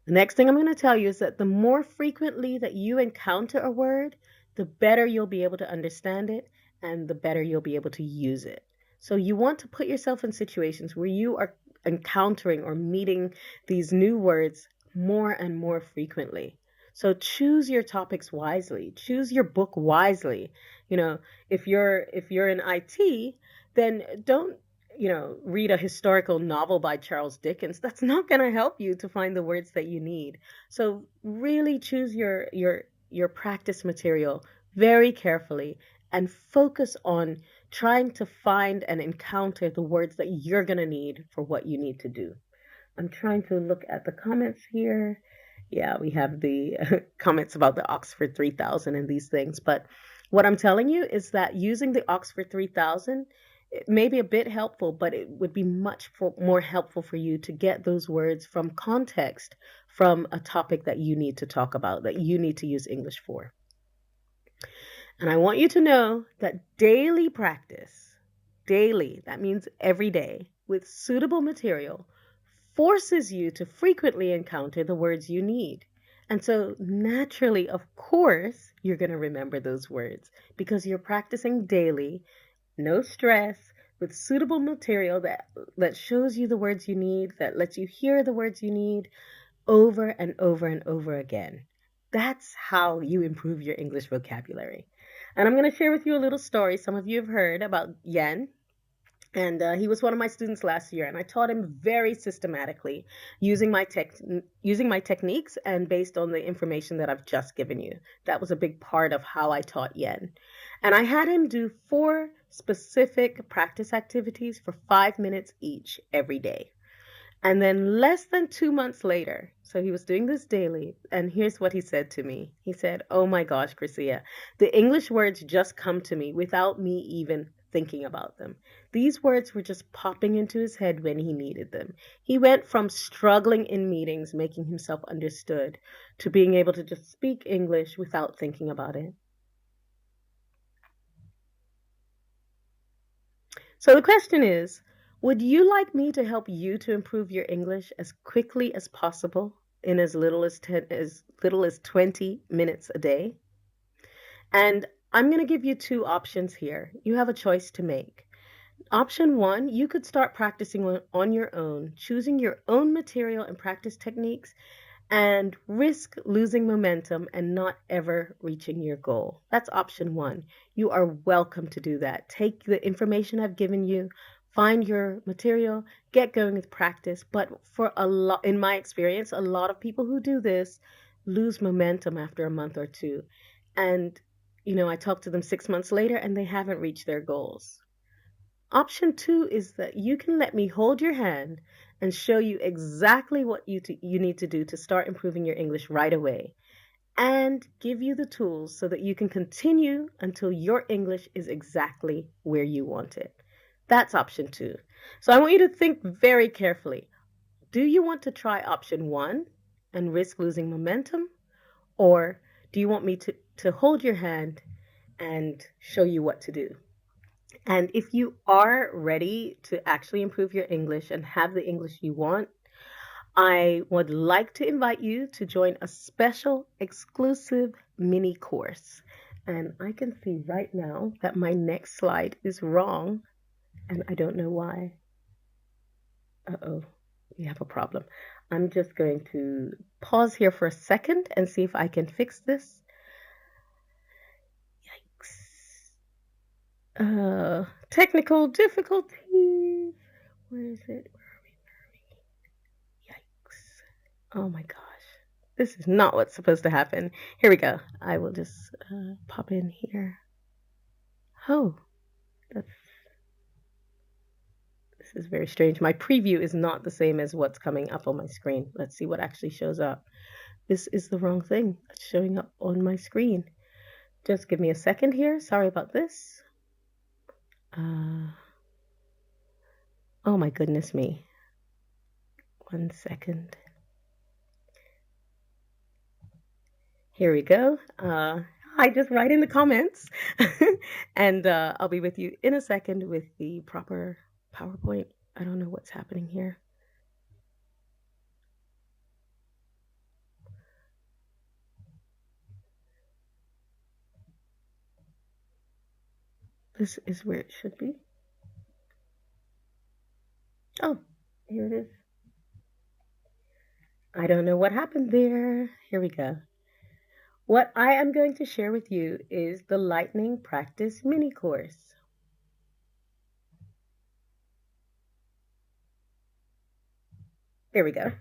The next thing I'm going to tell you is that the more frequently that you encounter a word, the better you'll be able to understand it and the better you'll be able to use it. So you want to put yourself in situations where you are encountering or meeting these new words more and more frequently. So choose your topics wisely. Choose your book wisely. You know, if you're in IT, then don't read a historical novel by Charles Dickens. That's not going to help you to find the words that you need. So really choose your practice material very carefully and focus on trying to find and encounter the words that you're going to need for what you need to do. I'm trying to look at the comments here. Yeah, we have the comments about the Oxford 3000 and these things. But what I'm telling you is that using the Oxford 3000, it may be a bit helpful, but it would be much more helpful for you to get those words from context from a topic that you need to talk about, that you need to use English for. And I want you to know that daily practice, daily, that means every day, with suitable material, forces you to frequently encounter the words you need. And so, naturally, of course, you're going to remember those words because you're practicing daily, no stress, with suitable material that shows you the words you need, that lets you hear the words you need over and over and over again. That's how you improve your English vocabulary. And I'm going to share with you a little story some of you have heard about Yen. And he was one of my students last year, and I taught him very systematically using my techniques and based on the information that I've just given you. That was a big part of how I taught Yen. And I had him do 4 specific practice activities for 5 minutes each every day. And then less than 2 months later, so he was doing this daily, and here's what he said to me. He said, "Oh my gosh, Chrisia, the English words just come to me without me even thinking about them. These words were just popping into his head when he needed them." He went from struggling in meetings, making himself understood, to being able to just speak English without thinking about it. So the question is, would you like me to help you to improve your English as quickly as possible in as little as 20 minutes a day? And I'm going to give you 2 options here. You have a choice to make. Option 1, you could start practicing on your own, choosing your own material and practice techniques and risk losing momentum and not ever reaching your goal. That's option 1. You are welcome to do that. Take the information I've given you, find your material, get going with practice. But for a lot, in my experience, a lot of people who do this lose momentum after a month or two. And, I talk to them 6 months later and they haven't reached their goals. Option 2 is that you can let me hold your hand and show you exactly what you need to do to start improving your English right away and give you the tools so that you can continue until your English is exactly where you want it. That's option 2. So I want you to think very carefully. Do you want to try option 1 and risk losing momentum? Or do you want me to hold your hand and show you what to do? And if you are ready to actually improve your English and have the English you want, I would like to invite you to join a special exclusive mini course. And I can see right now that my next slide is wrong, and I don't know why. Uh-oh, we have a problem. I'm just going to pause here for a second and see if I can fix this. Yikes. Technical difficulties. Where is it? Yikes. Oh my gosh. This is not what's supposed to happen. Here we go. I will just pop in here. Oh, that's this is very strange. My preview is not the same as what's coming up on my screen. Let's see what actually shows up. This is the wrong thing that's showing up on my screen. Just give me a second here. Sorry about this. Oh my goodness me. 1 second. Here we go. Hi, just write in the comments. And I'll be with you in a second with the proper PowerPoint. I don't know what's happening here. This is where it should be. Oh, here it is. I don't know what happened there. Here we go. What I am going to share with you is the Lightning Practice mini course. There we go.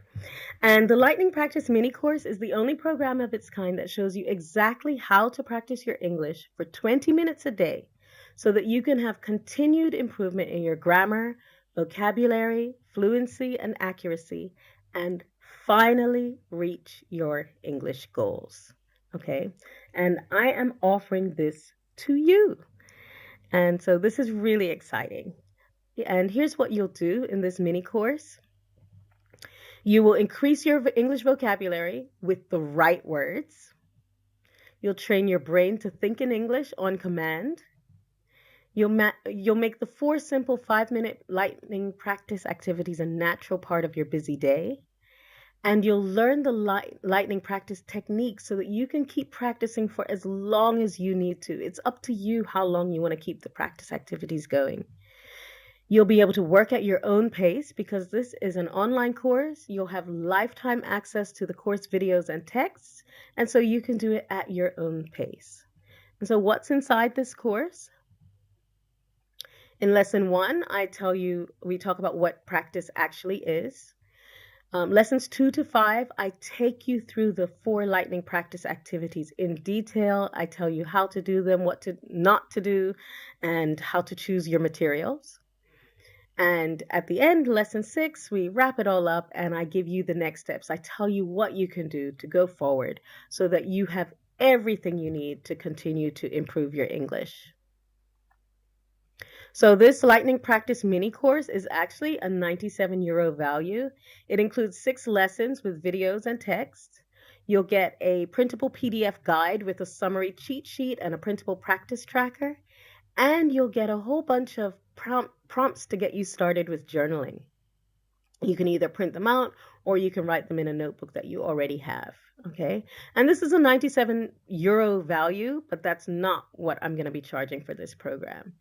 And the Lightning Practice mini course is the only program of its kind that shows you exactly how to practice your English for 20 minutes a day so that you can have continued improvement in your grammar, vocabulary, fluency, and accuracy, and finally reach your English goals. Okay? And I am offering this to you. And so this is really exciting. And here's what you'll do in this mini course. You will increase your English vocabulary with the right words. You'll train your brain to think in English on command. You'll make the 4 simple 5-minute lightning practice activities a natural part of your busy day. And you'll learn the lightning practice techniques so that you can keep practicing for as long as you need to. It's up to you how long you want to keep the practice activities going. You'll be able to work at your own pace because this is an online course. You'll have lifetime access to the course videos and texts, and so you can do it at your own pace. And so what's inside this course? In lesson 1, we talk about what practice actually is. Lessons 2 to 5, I take you through the 4 lightning practice activities in detail. I tell you how to do them, what to not to do, and how to choose your materials. And at the end, lesson 6, we wrap it all up and I give you the next steps. I tell you what you can do to go forward so that you have everything you need to continue to improve your English. So this lightning practice mini course is actually a 97 euro value. It includes 6 lessons with videos and text. You'll get a printable PDF guide with a summary cheat sheet and a printable practice tracker. And you'll get a whole bunch of prompts to get you started with journaling. You can either print them out or you can write them in a notebook that you already have. Okay. And this is a 97 euro value, but that's not what I'm going to be charging for this program.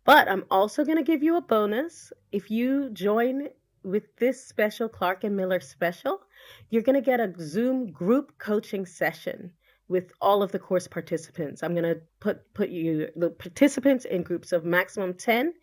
But I'm also going to give you a bonus. If you join with this special Clark and Miller special, you're going to get a Zoom group coaching session with all of the course participants. I'm going to put you, the participants, in groups of maximum 10,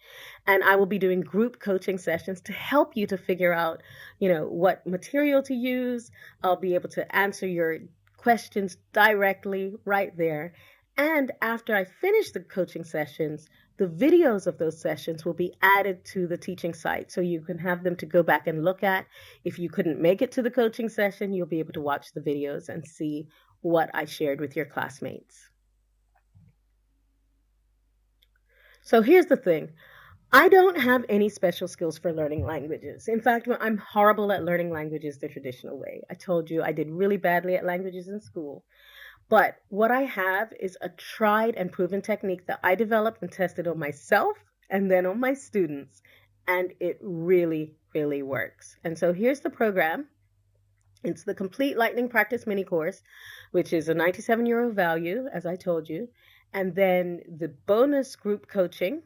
and I will be doing group coaching sessions to help you to figure out, what material to use. I'll be able to answer your questions directly right there. And after I finish the coaching sessions, the videos of those sessions will be added to the teaching site so you can have them to go back and look at. If you couldn't make it to the coaching session, you'll be able to watch the videos and see what I shared with your classmates. So here's the thing. I don't have any special skills for learning languages. In fact, I'm horrible at learning languages the traditional way. I told you I did really badly at languages in school. But what I have is a tried and proven technique that I developed and tested on myself and then on my students. And it really, really works. And so here's the program. It's the complete lightning practice mini course, which is a 97 euro value, as I told you. And then the bonus group coaching.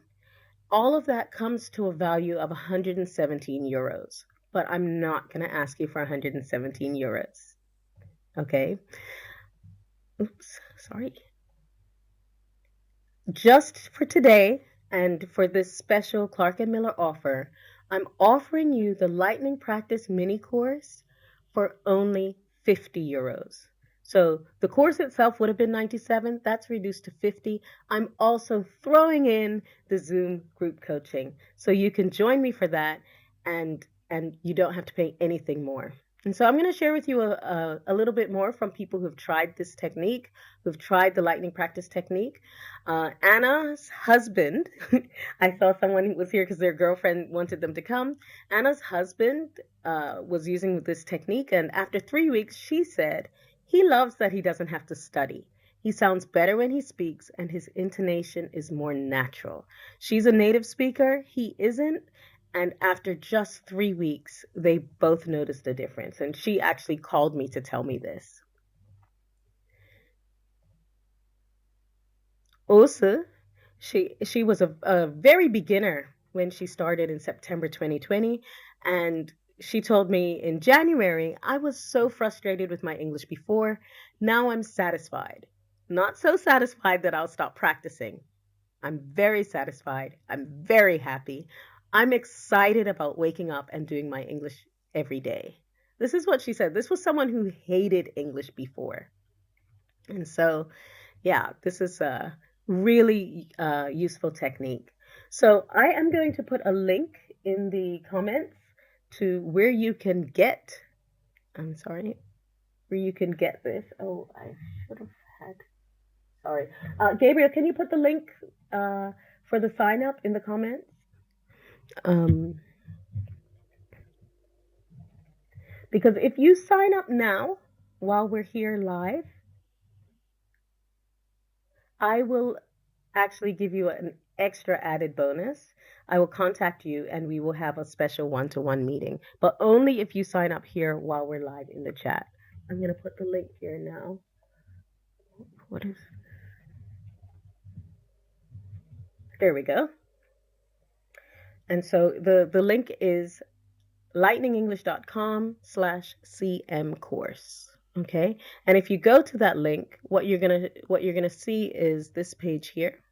All of that comes to a value of 117 euros, but I'm not going to ask you for 117 euros. Okay. Oops, sorry. Just for today and for this special Clark and Miller offer, I'm offering you the Lightning Practice mini course for only 50 euros. So the course itself would have been 97, that's reduced to 50. I'm also throwing in the Zoom group coaching. So you can join me for that and you don't have to pay anything more. And so I'm going to share with you a little bit more from people who've tried this technique, who've tried the lightning practice technique. Anna's husband, I saw someone who was here because their girlfriend wanted them to come. Anna's husband was using this technique, and after 3 weeks, she said he loves that he doesn't have to study. He sounds better when he speaks, and his intonation is more natural. She's a native speaker, he isn't. And after just 3 weeks, they both noticed a difference. And she actually called me to tell me this. Also, she was a very beginner when she started in September 2020, and she told me in January, I was so frustrated with my English before. Now I'm satisfied. Not so satisfied that I'll stop practicing. I'm very satisfied. I'm very happy. I'm excited about waking up and doing my English every day. This is what she said. This was someone who hated English before. And so yeah, this is a really useful technique. So I am going to put a link in the comments to where you can get, I'm sorry, where you can get this. Oh, I should have had, sorry. Gabriel, can you put the link for the sign up in the comments? Um, because if you sign up now while we're here live, I will actually give you an extra added bonus. I will contact you and we will have a special one-to-one meeting, but only if you sign up here while we're live in the chat. I'm going to put the link here now. What is? There we go. And so the link is lightningenglish.com/cm course. Okay. And if you go to that link, what you're gonna see is this page here.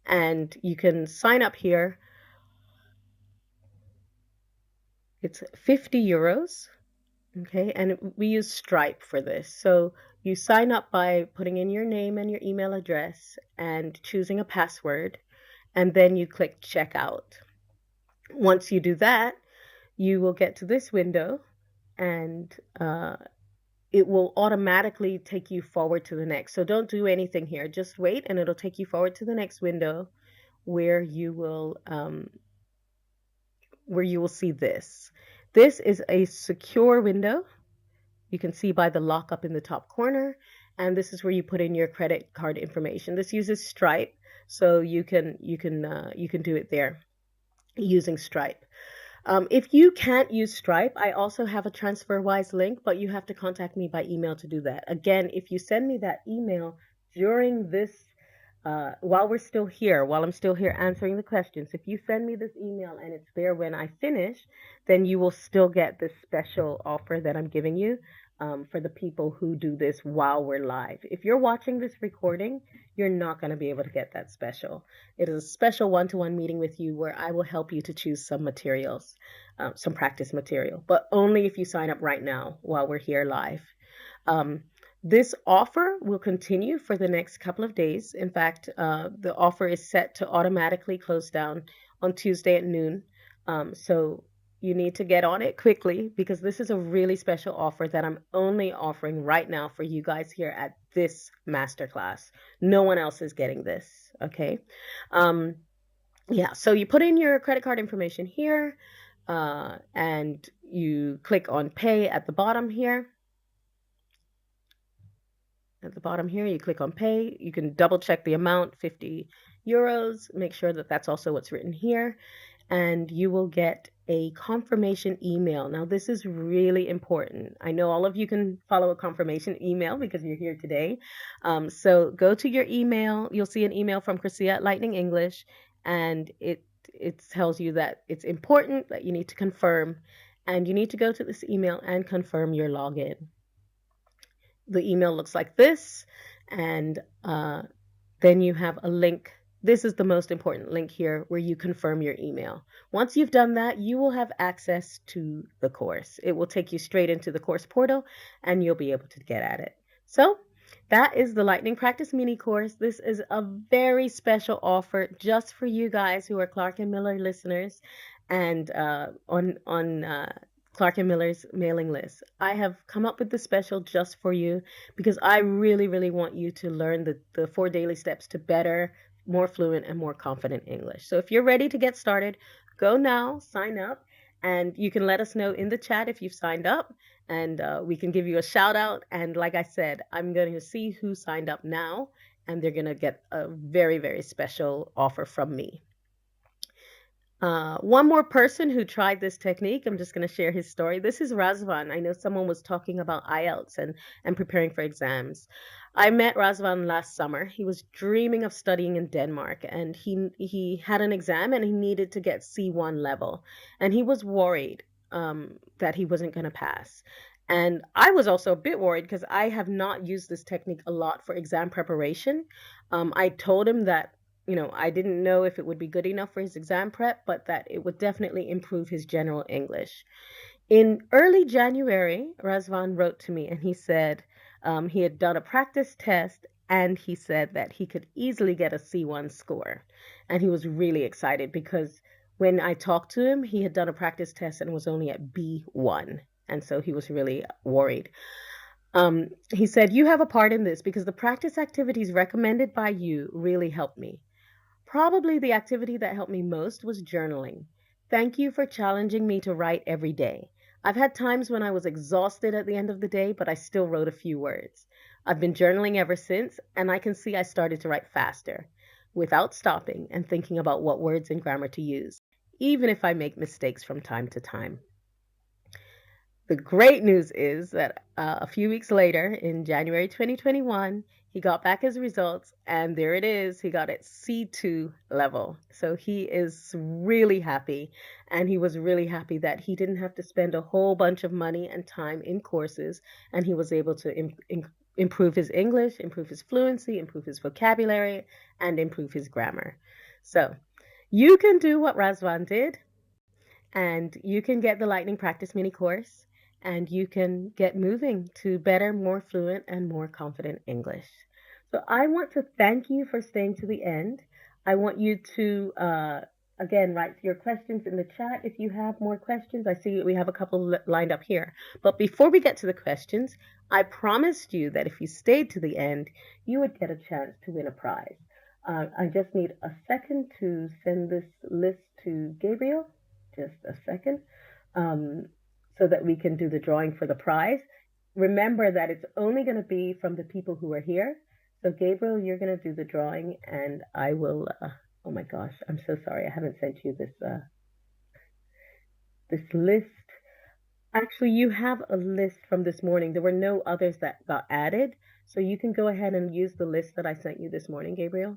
And you can sign up here. It's 50 euros. Okay, and we use Stripe for this. So you sign up by putting in your name and your email address and choosing a password, and then you click checkout. Once you do that, you will get to this window, and it will automatically take you forward to the next. So don't do anything here. Just wait, and it'll take you forward to the next window where you will see this. This is a secure window. You can see by the lockup in the top corner, and this is where you put in your credit card information. This uses Stripe, so you can do it there using Stripe. If you can't use Stripe, I also have a TransferWise link, but you have to contact me by email to do that. Again, if you send me that email during this while I'm still here answering the questions, if you send me this email and it's there when I finish, then you will still get this special offer that I'm giving you for the people who do this while we're live. If you're watching this recording, you're not going to be able to get that special. It is a special one-to-one meeting with you where I will help you to choose some materials, some practice material, but only if you sign up right now while we're here live. This offer will continue for the next couple of days. In fact, the offer is set to automatically close down on Tuesday at noon. So you need to get on it quickly because this is a really special offer that I'm only offering right now for you guys here at this masterclass. No one else is getting this, okay? Yeah, so you put in your credit card information here and you click on pay at the bottom here. At the bottom here, you click on pay. You can double check the amount, 50 euros. Make sure that that's also what's written here. And you will get a confirmation email. Now, this is really important. I know all of you can follow a confirmation email because you're here today. So go to your email. You'll see an email from Chrisia at Lightning English. and it tells you that it's important that you need to confirm, and you need to go to this email and confirm your login. The email looks like this, and then you have a link. This is the most important link here where you confirm your email. Once you've done that, you will have access to the course. It will take you straight into the course portal and you'll be able to get at it. So, that is the Lightning Practice mini course. This is a very special offer just for you guys who are Clark and Miller listeners and on Clark and Miller's mailing list. I have come up with the special just for you because I really, really want you to learn the 4 daily steps to better, more fluent, and more confident English. So if you're ready to get started, go now, sign up, and you can let us know in the chat if you've signed up, and we can give you a shout out. And like I said, I'm going to see who signed up now, and they're going to get a very, very special offer from me. One more person who tried this technique, I'm just going to share his story. This is Razvan. I know someone was talking about IELTS and preparing for exams. I met Razvan last summer. He was dreaming of studying in Denmark, and he had an exam and he needed to get C1 level. And he was worried that he wasn't going to pass. And I was also a bit worried because I have not used this technique a lot for exam preparation. I told him that I didn't know if it would be good enough for his exam prep, but that it would definitely improve his general English. In early January, Razvan wrote to me and he said he had done a practice test and he said that he could easily get a C1 score. And he was really excited because when I talked to him, he had done a practice test and was only at B1. And so he was really worried. He said, "You have a part in this because the practice activities recommended by you really helped me. Probably the activity that helped me most was journaling. Thank you for challenging me to write every day. I've had times when I was exhausted at the end of the day, but I still wrote a few words. I've been journaling ever since, and I can see I started to write faster, without stopping and thinking about what words and grammar to use, even if I make mistakes from time to time." The great news is that a few weeks later, in January 2021, he got back his results, and there it is. He got it C2 level. So he is really happy, and he was really happy that he didn't have to spend a whole bunch of money and time in courses, and he was able to improve his English, improve his fluency, improve his vocabulary, and improve his grammar. So you can do what Razvan did, and you can get the Lightning Practice mini course, and you can get moving to better, more fluent, and more confident English. So I want to thank you for staying to the end. I want you to, again, write your questions in the chat if you have more questions. I see we have a couple lined up here. But before we get to the questions, I promised you that if you stayed to the end, you would get a chance to win a prize. I just need a second to send this list to Gabriel. Just a second. So that we can do the drawing for the prize. Remember that it's only going to be from the people who are here. So Gabriel, you're going to do the drawing, and I will. Oh my gosh, I'm so sorry. I haven't sent you this list. Actually, you have a list from this morning. There were no others that got added, so you can go ahead and use the list that I sent you this morning, Gabriel,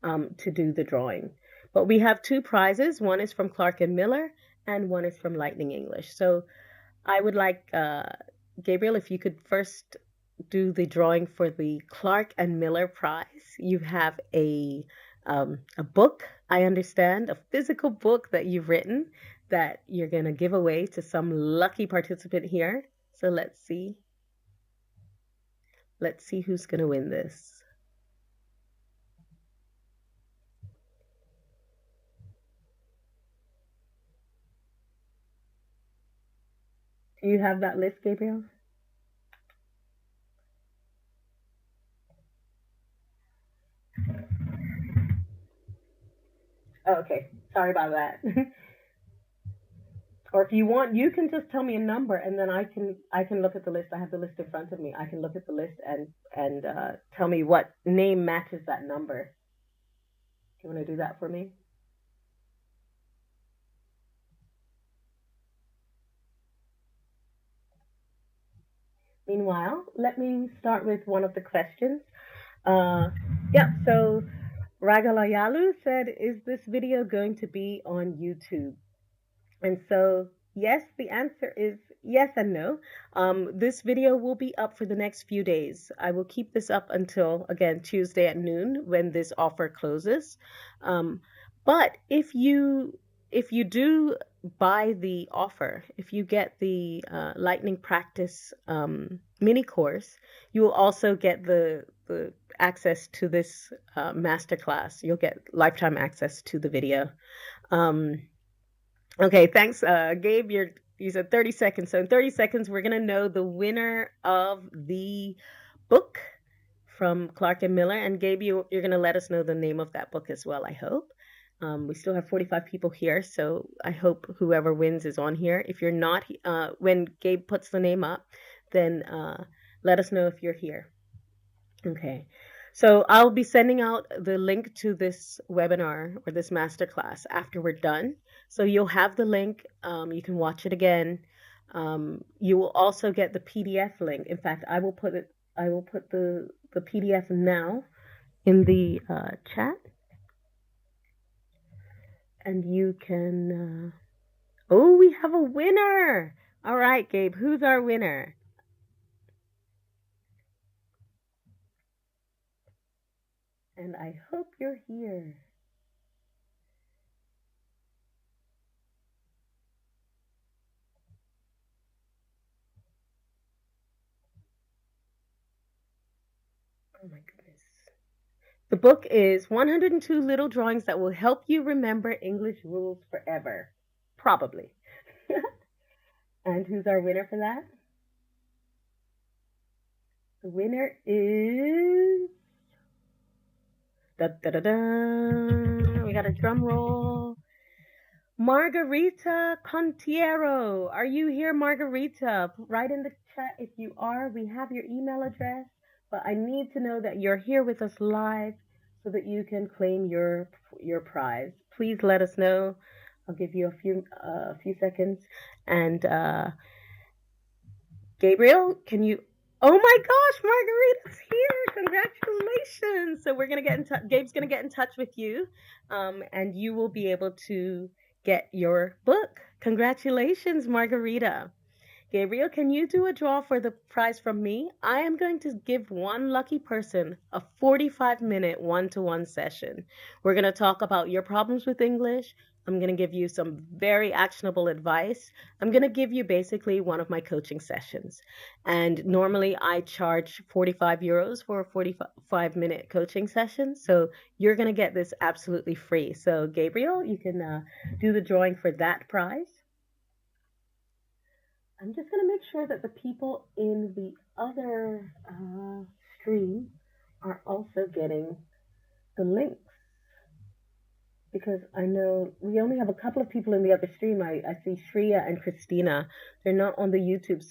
to do the drawing. But we have two prizes. One is from Clark and Miller, and one is from Lightning English. So I would like, Gabriel, if you could first do the drawing for the Clark and Miller prize. You have a book, I understand, a physical book that you've written that you're going to give away to some lucky participant here. So let's see. Let's see who's going to win this. Do you have that list, Gabriel? Oh, okay. Sorry about that. Or if you want, you can just tell me a number, and then I can look at the list. I have the list in front of me. I can look at the list and tell me what name matches that number. Do you want to do that for me? Meanwhile, let me start with one of the questions. Yeah, so Ragalayalu said, "Is this video going to be on YouTube?" And so, yes, the answer is yes and no. This video will be up for the next few days. I will keep this up until, again, Tuesday at noon when this offer closes. Um, but if you do buy the offer, if you get the Lightning Practice mini course, you will also get the access to this masterclass. You'll get lifetime access to the video. Um, Okay, thanks, Gabe. You said 30 seconds. So in 30 seconds, we're gonna know the winner of the book from Clark and Miller. And Gabe, you're gonna let us know the name of that book as well, I hope. We still have 45 people here, so I hope whoever wins is on here. If you're not, when Gabe puts the name up, then let us know if you're here. Okay. So I'll be sending out the link to this webinar or this masterclass after we're done. So you'll have the link. You can watch it again. You will also get the PDF link. In fact, I will put it. I will put the PDF now in the chat, and you can. Oh, we have a winner! All right, Gabe. Who's our winner? And I hope you're here. Oh my goodness. The book is 102 Little Drawings That Will Help You Remember English Rules Forever. Probably. And who's our winner for that? The winner is. Da, da, da, da. We got a drum roll. Margarita Contiero. Are you here, Margarita? Write in the chat if you are. We have your email address, but I need to know that you're here with us live so that you can claim your prize. Please let us know. I'll give you a few seconds. And Gabriel, can you? Oh my gosh, Margarita's here! Congratulations! So we're gonna get in touch. Gabe's gonna get in touch with you, and you will be able to get your book. Congratulations, Margarita. Gabriel, can you do a draw for the prize from me? I am going to give one lucky person a 45-minute one-to-one session. We're going to talk about your problems with English. I'm going to give you some very actionable advice. I'm going to give you basically one of my coaching sessions. And normally I charge 45 euros for a 45-minute coaching session. So you're going to get this absolutely free. So Gabriel, you can do the drawing for that prize. I'm just going to make sure that the people in the other stream are also getting the links, because I know we only have a couple of people in the other stream. I see Shreya and Christina. They're not on the YouTube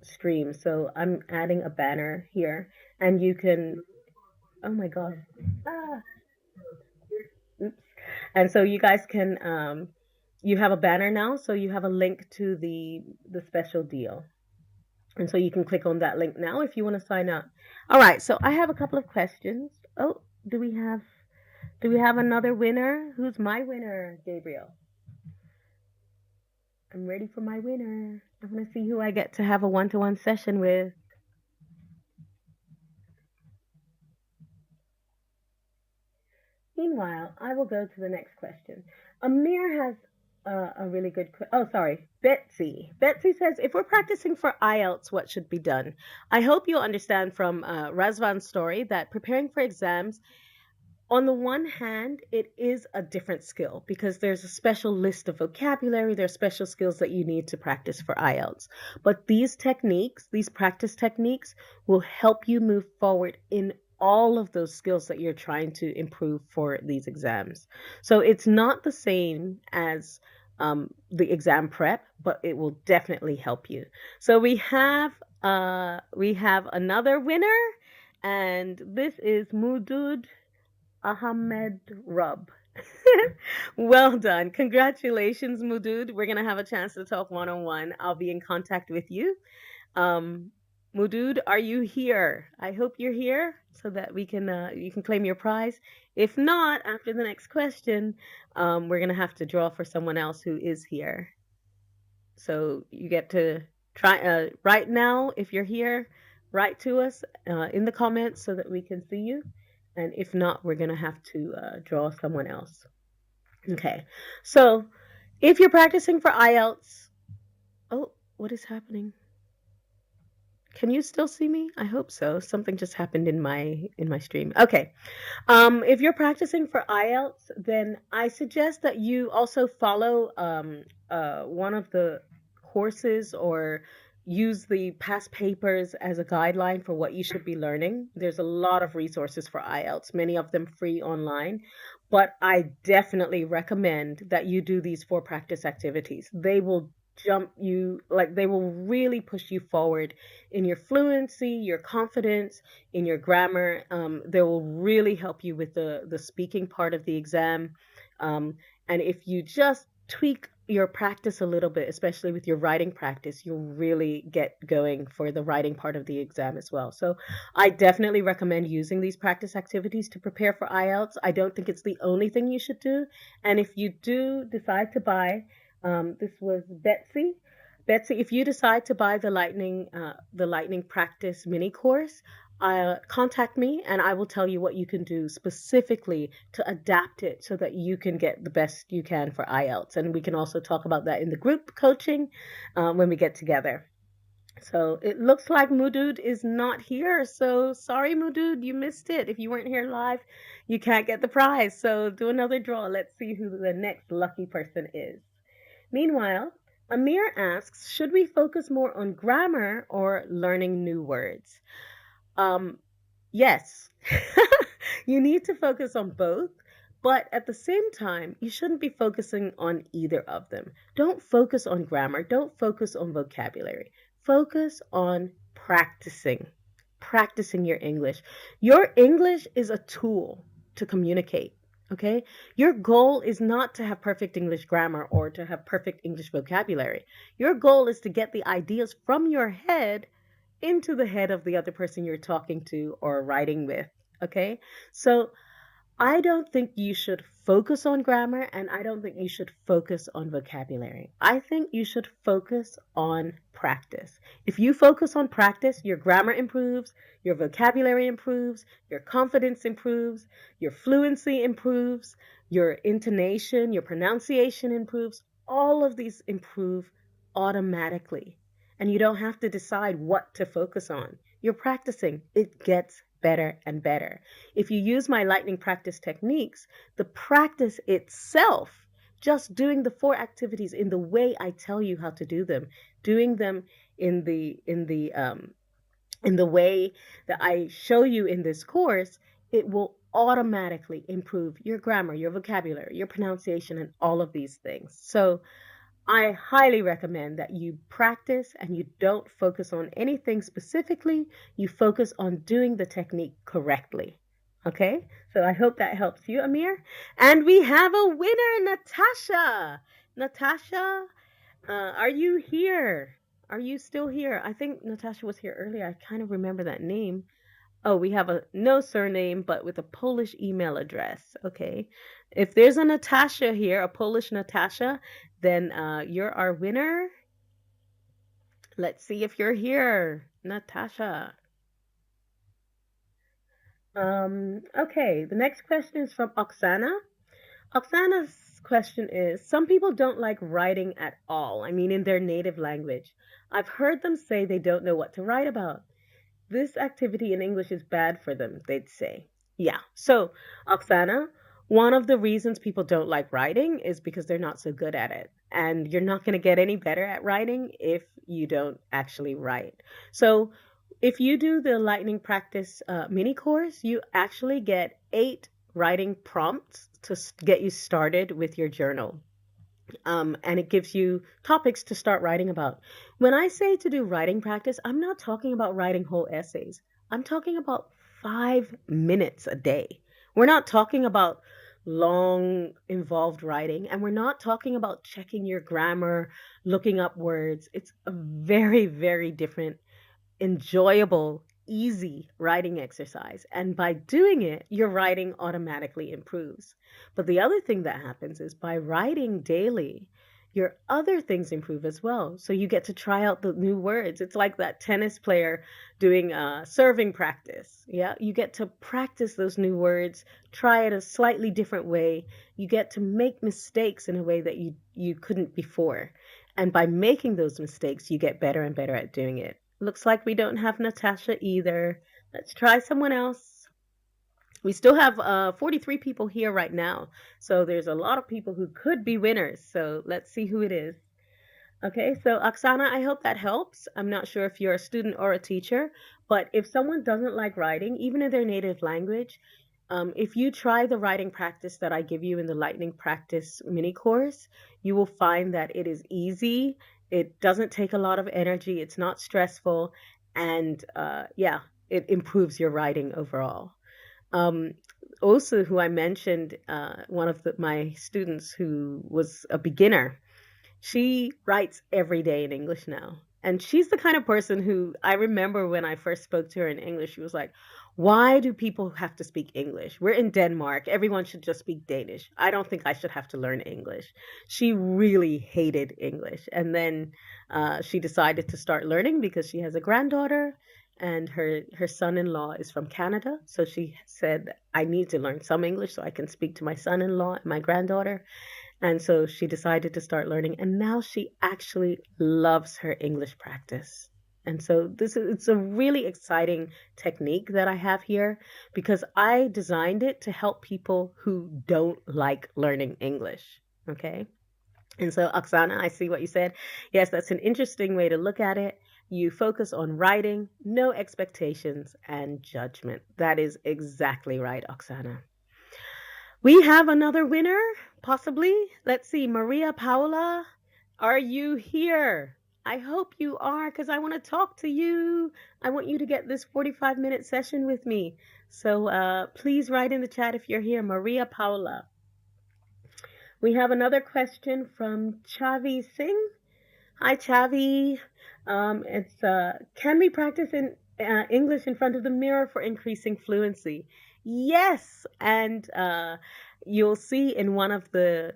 stream, so I'm adding a banner here, and you can. Oh my God! Ah, oops. And so you guys can. You have a banner now, so you have a link to the special deal. And so you can click on that link now if you want to sign up. All right, so I have a couple of questions. Oh, do we have another winner? Who's my winner, Gabriel? I'm ready for my winner. I want to see who I get to have a one-to-one session with. Meanwhile, I will go to the next question. Amir has a really good oh, sorry, Betsy. Betsy says, if we're practicing for IELTS, what should be done? I hope you'll understand from Razvan's story that preparing for exams, on the one hand, it is a different skill because there's a special list of vocabulary, there's special skills that you need to practice for IELTS. But these techniques, these practice techniques, will help you move forward in all of those skills that you're trying to improve for these exams. So it's not the same as the exam prep, but it will definitely help you. So we have another winner, and this is Mudud Ahmed Rub. Well done. Congratulations, Mudud. We're going to have a chance to talk one on one. I'll be in contact with you. Um, Mudud, are you here? I hope you're here so that we can you can claim your prize. If not, after the next question, we're gonna have to draw for someone else who is here. So you get to try right now. If you're here, write to us in the comments so that we can see you. And if not, we're gonna have to draw someone else. Okay. So if you're practicing for IELTS, oh, what is happening? Can you still see me? I hope so. Something just happened in my stream. Okay. If you're practicing for IELTS, then I suggest that you also follow one of the courses or use the past papers as a guideline for what you should be learning. There's a lot of resources for IELTS, many of them free online, but I definitely recommend that you do these four practice activities. They will jump you, like, they will really push you forward in your fluency, your confidence, in your grammar. They will really help you with the speaking part of the exam. And if you just tweak your practice a little bit, especially with your writing practice, you'll really get going for the writing part of the exam as well. So I definitely recommend using these practice activities to prepare for IELTS. I don't think it's the only thing you should do. And if you do decide to buy, this was Betsy. Betsy, if you decide to buy the lightning practice mini course, contact me and I will tell you what you can do specifically to adapt it so that you can get the best you can for IELTS. And we can also talk about that in the group coaching when we get together. So it looks like Mudud is not here. So sorry, Mudud, you missed it. If you weren't here live, you can't get the prize. So do another draw. Let's see who the next lucky person is. Meanwhile, Amir asks, should we focus more on grammar or learning new words? Um, yes, you need to focus on both, but at the same time, you shouldn't be focusing on either of them. Don't focus on grammar, don't focus on vocabulary. Focus on practicing your English. Your English is a tool to communicate. Okay? Your goal is not to have perfect English grammar or to have perfect English vocabulary. Your goal is to get the ideas from your head into the head of the other person you're talking to or writing with. Okay? So I don't think you should focus on grammar and I don't think you should focus on vocabulary. I think you should focus on practice. If you focus on practice, your grammar improves, your vocabulary improves, your confidence improves, your fluency improves, your intonation, your pronunciation improves. All of these improve automatically. And you don't have to decide what to focus on. You're practicing, it gets better and better. If you use my lightning practice techniques, the practice itself, just doing the four activities in the way I tell you how to do them, doing them in the way that I show you in this course, it will automatically improve your grammar, your vocabulary, your pronunciation, and all of these things. So I highly recommend that you practice and you don't focus on anything specifically. You focus on doing the technique correctly. Okay? So I hope that helps you, Amir. And we have a winner, Natasha. Natasha, are you here? Are you still here? I think Natasha was here earlier. I kind of remember that name. Oh, we have a no surname, but with a Polish email address. Okay. If there's a Natasha here, a Polish Natasha, then you're our winner. Let's see if you're here, Natasha. Okay, the next question is from Oksana. Oksana's question is, some people don't like writing at all. I mean, in their native language. I've heard them say they don't know what to write about. This activity in English is bad for them, they'd say. Yeah. So, Oksana, one of the reasons people don't like writing is because they're not so good at it. And you're not going to get any better at writing if you don't actually write. So, if you do the lightning practice mini course, you actually get 8 writing prompts to get you started with your journal. And it gives you topics to start writing about. When I say to do writing practice, I'm not talking about writing whole essays. I'm talking about 5 minutes a day. We're not talking about long, involved writing, and we're not talking about checking your grammar, looking up words. It's a very, very different enjoyable, easy writing exercise. And by doing it, your writing automatically improves. But the other thing that happens is by writing daily, your other things improve as well. So you get to try out the new words. It's like that tennis player doing serving practice. Yeah, you get to practice those new words, try it a slightly different way. You get to make mistakes in a way that you couldn't before. And by making those mistakes, you get better and better at doing it. Looks like we don't have Natasha either. Let's try someone else. We still have 43 people here right now. So there's a lot of people who could be winners. So let's see who it is. Okay, so Oksana, I hope that helps. I'm not sure if you're a student or a teacher, but if someone doesn't like writing, even in their native language, if you try the writing practice that I give you in the Lightning Practice mini course, you will find that it is easy. It doesn't take a lot of energy. It's not stressful. And yeah, it improves your writing overall. Um, also, who I mentioned, one of my students who was a beginner, she writes every day in English now. And she's the kind of person who I remember when I first spoke to her in English, she was like, why do people have to speak English? We're in Denmark. Everyone should just speak Danish. I don't think I should have to learn English. She really hated English. And then she decided to start learning because she has a granddaughter and her son-in-law is from Canada. So she said, I need to learn some English so I can speak to my son-in-law and my granddaughter. And so she decided to start learning, and now she actually loves her English practice. And so it's a really exciting technique that I have here because I designed it to help people who don't like learning English. Okay? And so Oksana, I see what you said. Yes, that's an interesting way to look at it. You focus on writing, no expectations and judgment. That is exactly right, Oksana. We have another winner, possibly. Let's see, Maria Paula, are you here? I hope you are because I want to talk to you. I want you to get this 45-minute session with me. So please write in the chat if you're here, Maria Paula. We have another question from Chavi Singh. Hi, Chavi. It's can we practice in English in front of the mirror for increasing fluency? Yes, and you'll see in one of the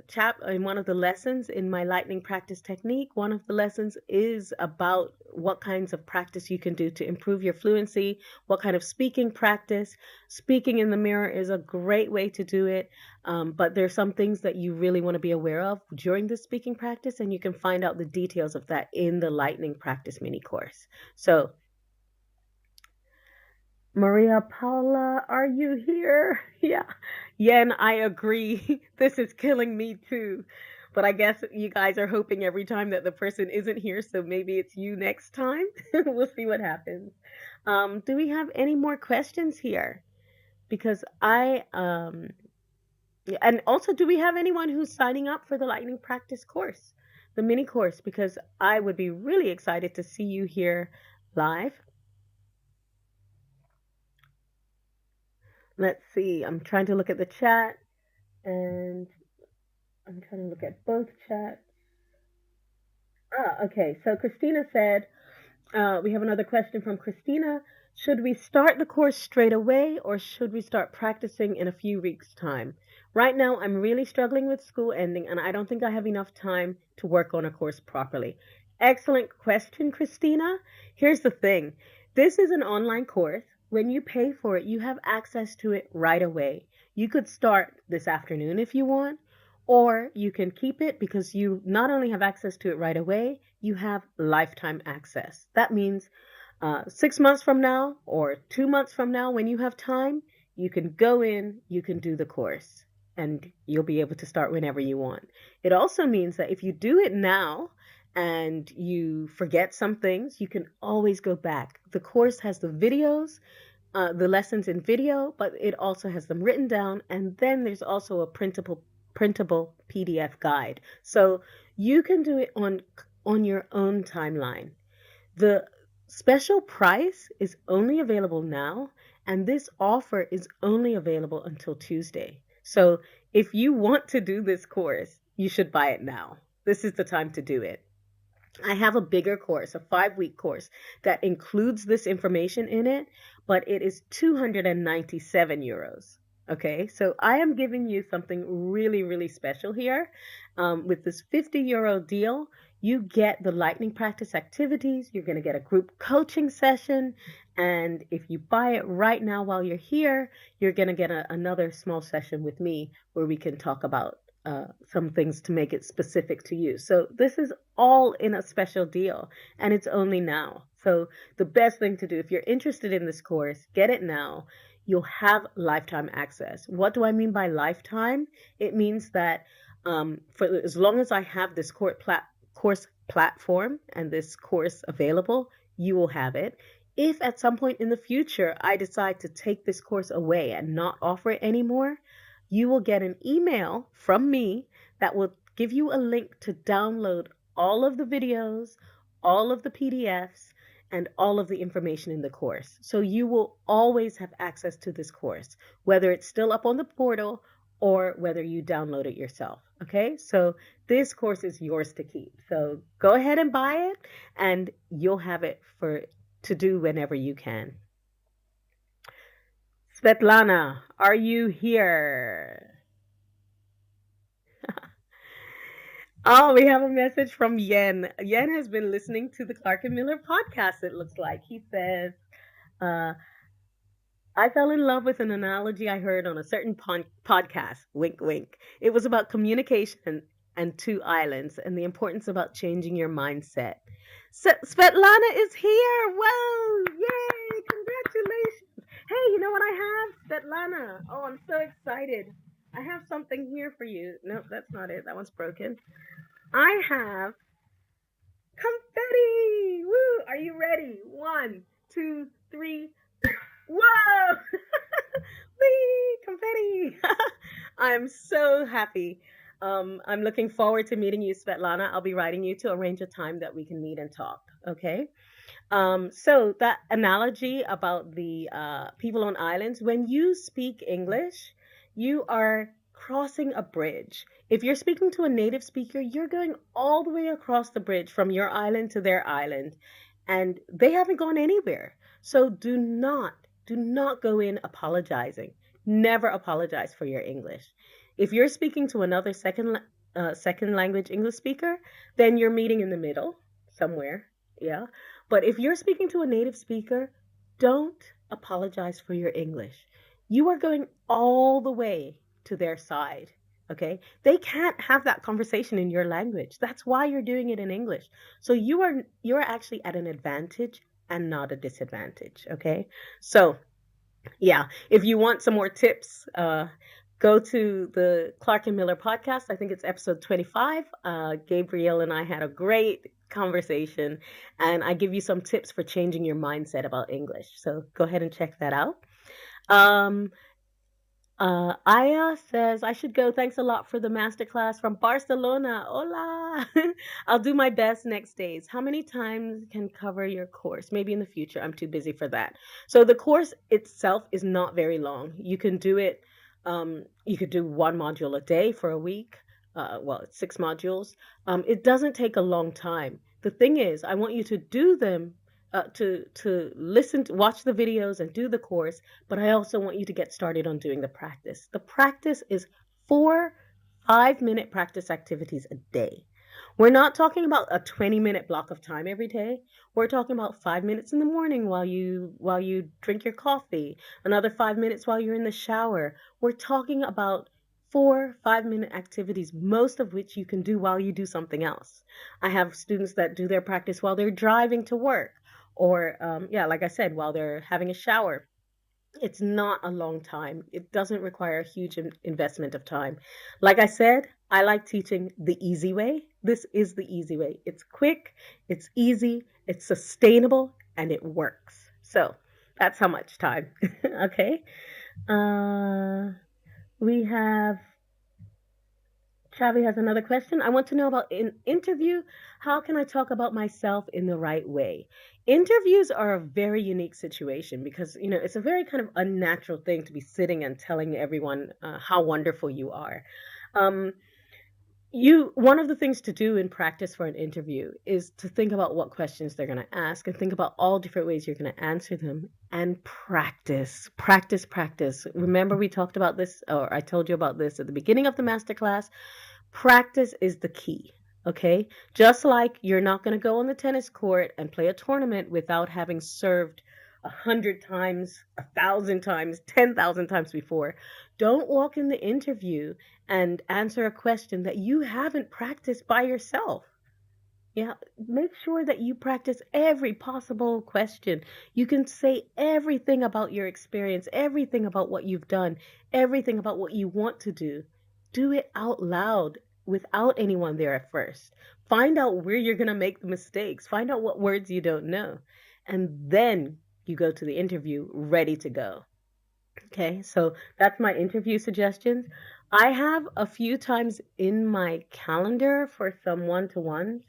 lessons in my lightning practice technique, one of the lessons is about what kinds of practice you can do to improve your fluency, what kind of speaking practice. Speaking in the mirror is a great way to do it, but there's some things that you really want to be aware of during the speaking practice, and you can find out the details of that in the lightning practice mini course. So Maria Paula, are you here? Yeah. Yen, I agree. This is killing me too. But I guess you guys are hoping every time that the person isn't here, so maybe it's you next time. We'll see what happens. Do we have any more questions here? Because and also, do we have anyone who's signing up for the lightning practice course, the mini course? Because I would be really excited to see you here live. Let's see. I'm trying to look at the chat and I'm trying to look at both chats. Okay. So Christina said, we have another question from Christina. Should we start the course straight away or should we start practicing in a few weeks' time? Right now, I'm really struggling with school ending and I don't think I have enough time to work on a course properly. Excellent question, Christina. Here's the thing. This is an online course. When you pay for it, you have access to it right away. You could start this afternoon if you want, or you can keep it because you not only have access to it right away, you have lifetime access. That means 6 months from now or 2 months from now, when you have time, you can go in, you can do the course, and you'll be able to start whenever you want. It also means that if you do it now and you forget some things, you can always go back. The course has the videos, the lessons in video, but it also has them written down, and then there's also a printable PDF guide. So you can do it on your own timeline. The special price is only available now, and this offer is only available until Tuesday. So if you want to do this course, you should buy it now. This is the time to do it. I have a bigger course, a 5-week course that includes this information in it, but it is 297 euros. Okay, so I am giving you something really, really special here. With this 50 euro deal, you get the lightning practice activities, you're going to get a group coaching session, and if you buy it right now while you're here, you're going to get another small session with me where we can talk about some things to make it specific to you. So this is all in a special deal, and it's only now. So the best thing to do if you're interested in this course, get it now. You'll have lifetime access. What do I mean by lifetime? It means that for as long as I have this course platform and this course available, you will have it. If at some point in the future I decide to take this course away and not offer it anymore, you will get an email from me that will give you a link to download all of the videos, all of the PDFs, and all of the information in the course. So you will always have access to this course, whether it's still up on the portal or whether you download it yourself. Okay, so this course is yours to keep. So go ahead and buy it, and you'll have it for to do whenever you can. Svetlana, are you here? Oh, we have a message from Yen. Yen has been listening to the Clark and Miller podcast, it looks like. He says, uh, I fell in love with an analogy I heard on a certain podcast, wink, wink. It was about communication and two islands and the importance about changing your mindset. Svetlana is here. Whoa, yay, congratulations. Hey, you know what I have? Svetlana. Oh, I'm so excited. I have something here for you. Nope, that's not it. That one's broken. I have confetti. Woo! Are you ready? One, two, three. Whoa! Whee! Confetti! I'm so happy. I'm looking forward to meeting you, Svetlana. I'll be writing you to arrange a time that we can meet and talk. Okay. So that analogy about the people on islands, when you speak English, you are crossing a bridge. If you're speaking to a native speaker, you're going all the way across the bridge from your island to their island, and they haven't gone anywhere. So do not go in apologizing. Never apologize for your English. If you're speaking to another second language English speaker, then you're meeting in the middle somewhere. Yeah. But if you're speaking to a native speaker, don't apologize for your English. You are going all the way to their side. Okay? They can't have that conversation in your language. That's why you're doing it in English. So you're actually at an advantage and not a disadvantage. Okay? So yeah, if you want some more tips, go to the Clark and Miller podcast. I think it's episode 25. Gabriel and I had a great conversation, and I give you some tips for changing your mindset about English. So go ahead and check that out. Um, Aya says, I should go. Thanks a lot for the masterclass from Barcelona. Hola. I'll do my best next days. How many times can cover your course? Maybe in the future. I'm too busy for that. So the course itself is not very long. You can do it, you could do one module a day for a week. Well, it's 6 modules. It doesn't take a long time. The thing is, I want you to do them, to listen to watch the videos and do the course, but I also want you to get started on doing the practice. The practice is 4 5-minute practice activities a day. We're not talking about a 20-minute block of time every day. We're talking about 5 minutes in the morning while you drink your coffee, another 5 minutes while you're in the shower. We're talking about 4 5-minute activities, most of which you can do while you do something else. I have students that do their practice while they're driving to work, or yeah, like I said, while they're having a shower. It's not a long time. It doesn't require a huge investment of time. Like I said, I like teaching the easy way. This is the easy way. It's quick, it's easy, it's sustainable, and it works. So that's how much time. Okay. Uh, we have Chavi has another question. I want to know about an interview. How can I talk about myself in the right way? Interviews are a very unique situation because, it's a very kind of unnatural thing to be sitting and telling everyone how wonderful you are. Um, One of the things to do in practice for an interview is to think about what questions they're going to ask and think about all different ways you're going to answer them and practice. Remember, we talked about this, or I told you about this at the beginning of the masterclass. Practice is the key. Okay. Just like you're not going to go on the tennis court and play a tournament without having served 100 times, 1,000 times, 10,000 times before. Don't walk in the interview and answer a question that you haven't practiced by yourself. Yeah, make sure that you practice every possible question. You can say everything about your experience, everything about what you've done, everything about what you want to do. Do it out loud without anyone there at first. Find out where you're going to make the mistakes. Find out what words you don't know. And then you go to the interview ready to go. Okay, so that's my interview suggestions. I have a few times in my calendar for some one-to-ones.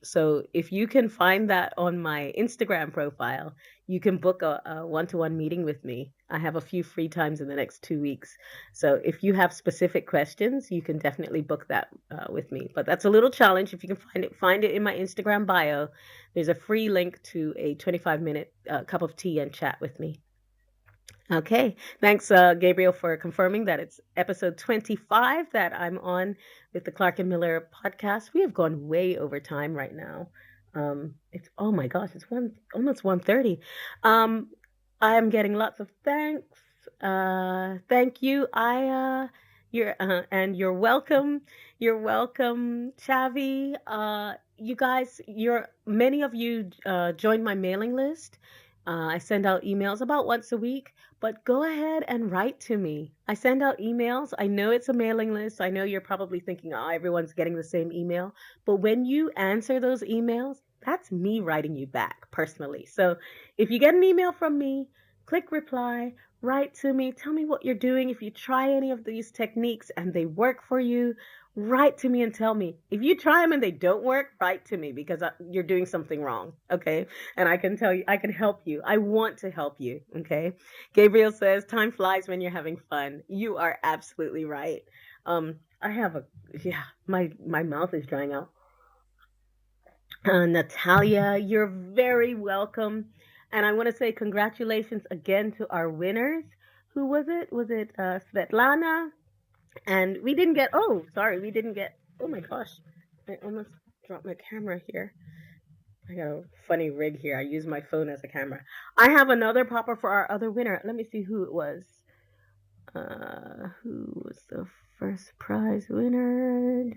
So if you can find that on my Instagram profile, you can book a one-to-one meeting with me. I have a few free times in the next 2 weeks. So if you have specific questions, you can definitely book that with me. But that's a little challenge. If you can find it in my Instagram bio. There's a free link to a 25-minute cup of tea and chat with me. Okay. Thanks, Gabriel, for confirming that it's episode 25 that I'm on with the Clark and Miller podcast. We have gone way over time right now. It's oh my gosh, it's almost 1:30. Um, I am getting lots of thanks. Thank you, Aya. You're welcome. You're welcome, Chavi. You guys, many of you joined my mailing list. I send out emails about once a week, but go ahead and write to me. I send out emails. I know it's a mailing list. I know you're probably thinking, oh, everyone's getting the same email. But when you answer those emails, that's me writing you back personally. So if you get an email from me, click reply, write to me, tell me what you're doing. If you try any of these techniques and they work for you, write to me and tell me. If you try them and they don't work, write to me because you're doing something wrong. Okay. And I can tell you, I can help you. I want to help you. Okay. Gabriel says, time flies when you're having fun. You are absolutely right. I have yeah, my mouth is drying out. Natalia, you're very welcome. And I want to say congratulations again to our winners. Who was it? Was it Svetlana? And we didn't get, oh, sorry, we didn't get, oh my gosh, I almost dropped my camera here. I got a funny rig here. I use my phone as a camera. I have another popper for our other winner. Let me see who it was. Who was the first prize winner?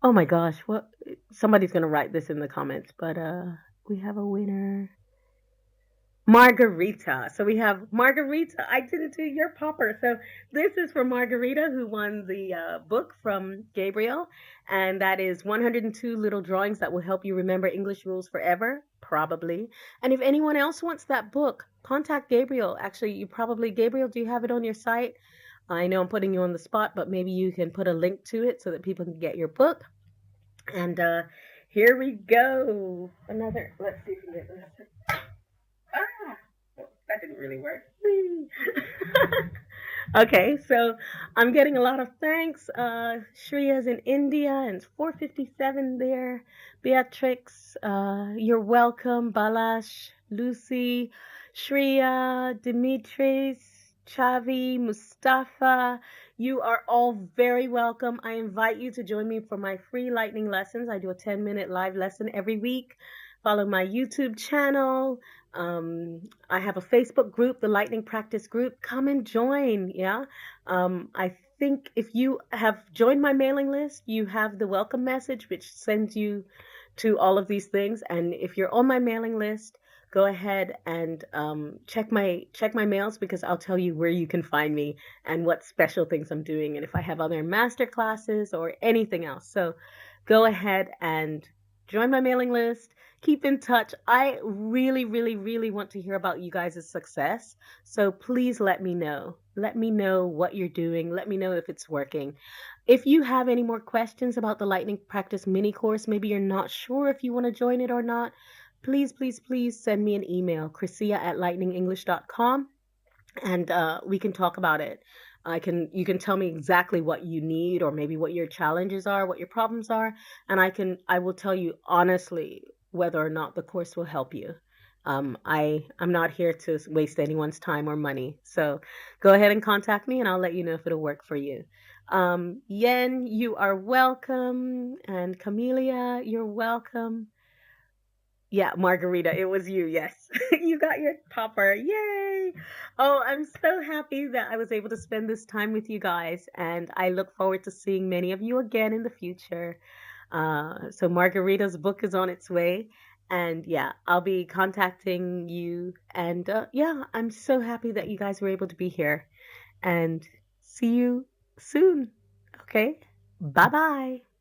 Oh my gosh, what? Somebody's gonna write this in the comments, but we have a winner. Margarita. So we have Margarita. I didn't do your popper. So this is for Margarita, who won the book from Gabriel. And that is 102 little drawings that will help you remember English rules forever, probably. And if anyone else wants that book, contact Gabriel. Actually, Gabriel, do you have it on your site? I know I'm putting you on the spot, but maybe you can put a link to it so that people can get your book. And here we go. Let's see if we can get this. Ah, that didn't really work. Okay, so I'm getting a lot of thanks. Shreya's in India and it's 4:57 there. Beatrix, you're welcome. Balash, Lucy, Shreya, Dimitris, Chavi, Mustafa, you are all very welcome. I invite you to join me for my free lightning lessons. I do a 10-minute live lesson every week. Follow my YouTube channel. I have a Facebook group, the Lightning Practice Group. Come and join. Yeah. I think if you have joined my mailing list, you have the welcome message, which sends you to all of these things. And if you're on my mailing list, go ahead and check my mails because I'll tell you where you can find me and what special things I'm doing and if I have other master classes or anything else. So go ahead and join my mailing list. Keep in touch. I really, really, really want to hear about you guys' success. So please let me know. Let me know what you're doing. Let me know if it's working. If you have any more questions about the Lightning Practice mini course, maybe you're not sure if you want to join it or not, please send me an email, Chrisia@lightningenglish.com, and we can talk about it. You can tell me exactly what you need, or maybe what your challenges are, what your problems are, and I will tell you honestly whether or not the course will help you. I'm not here to waste anyone's time or money. So go ahead and contact me and I'll let you know if it'll work for you. Yen, you are welcome. And Camelia, you're welcome. Yeah, Margarita, it was you. Yes. You got your topper. Yay. Oh, I'm so happy that I was able to spend this time with you guys. And I look forward to seeing many of you again in the future. So Margarita's book is on its way. And yeah, I'll be contacting you. And yeah, I'm so happy that you guys were able to be here. And see you soon. Okay. Bye bye.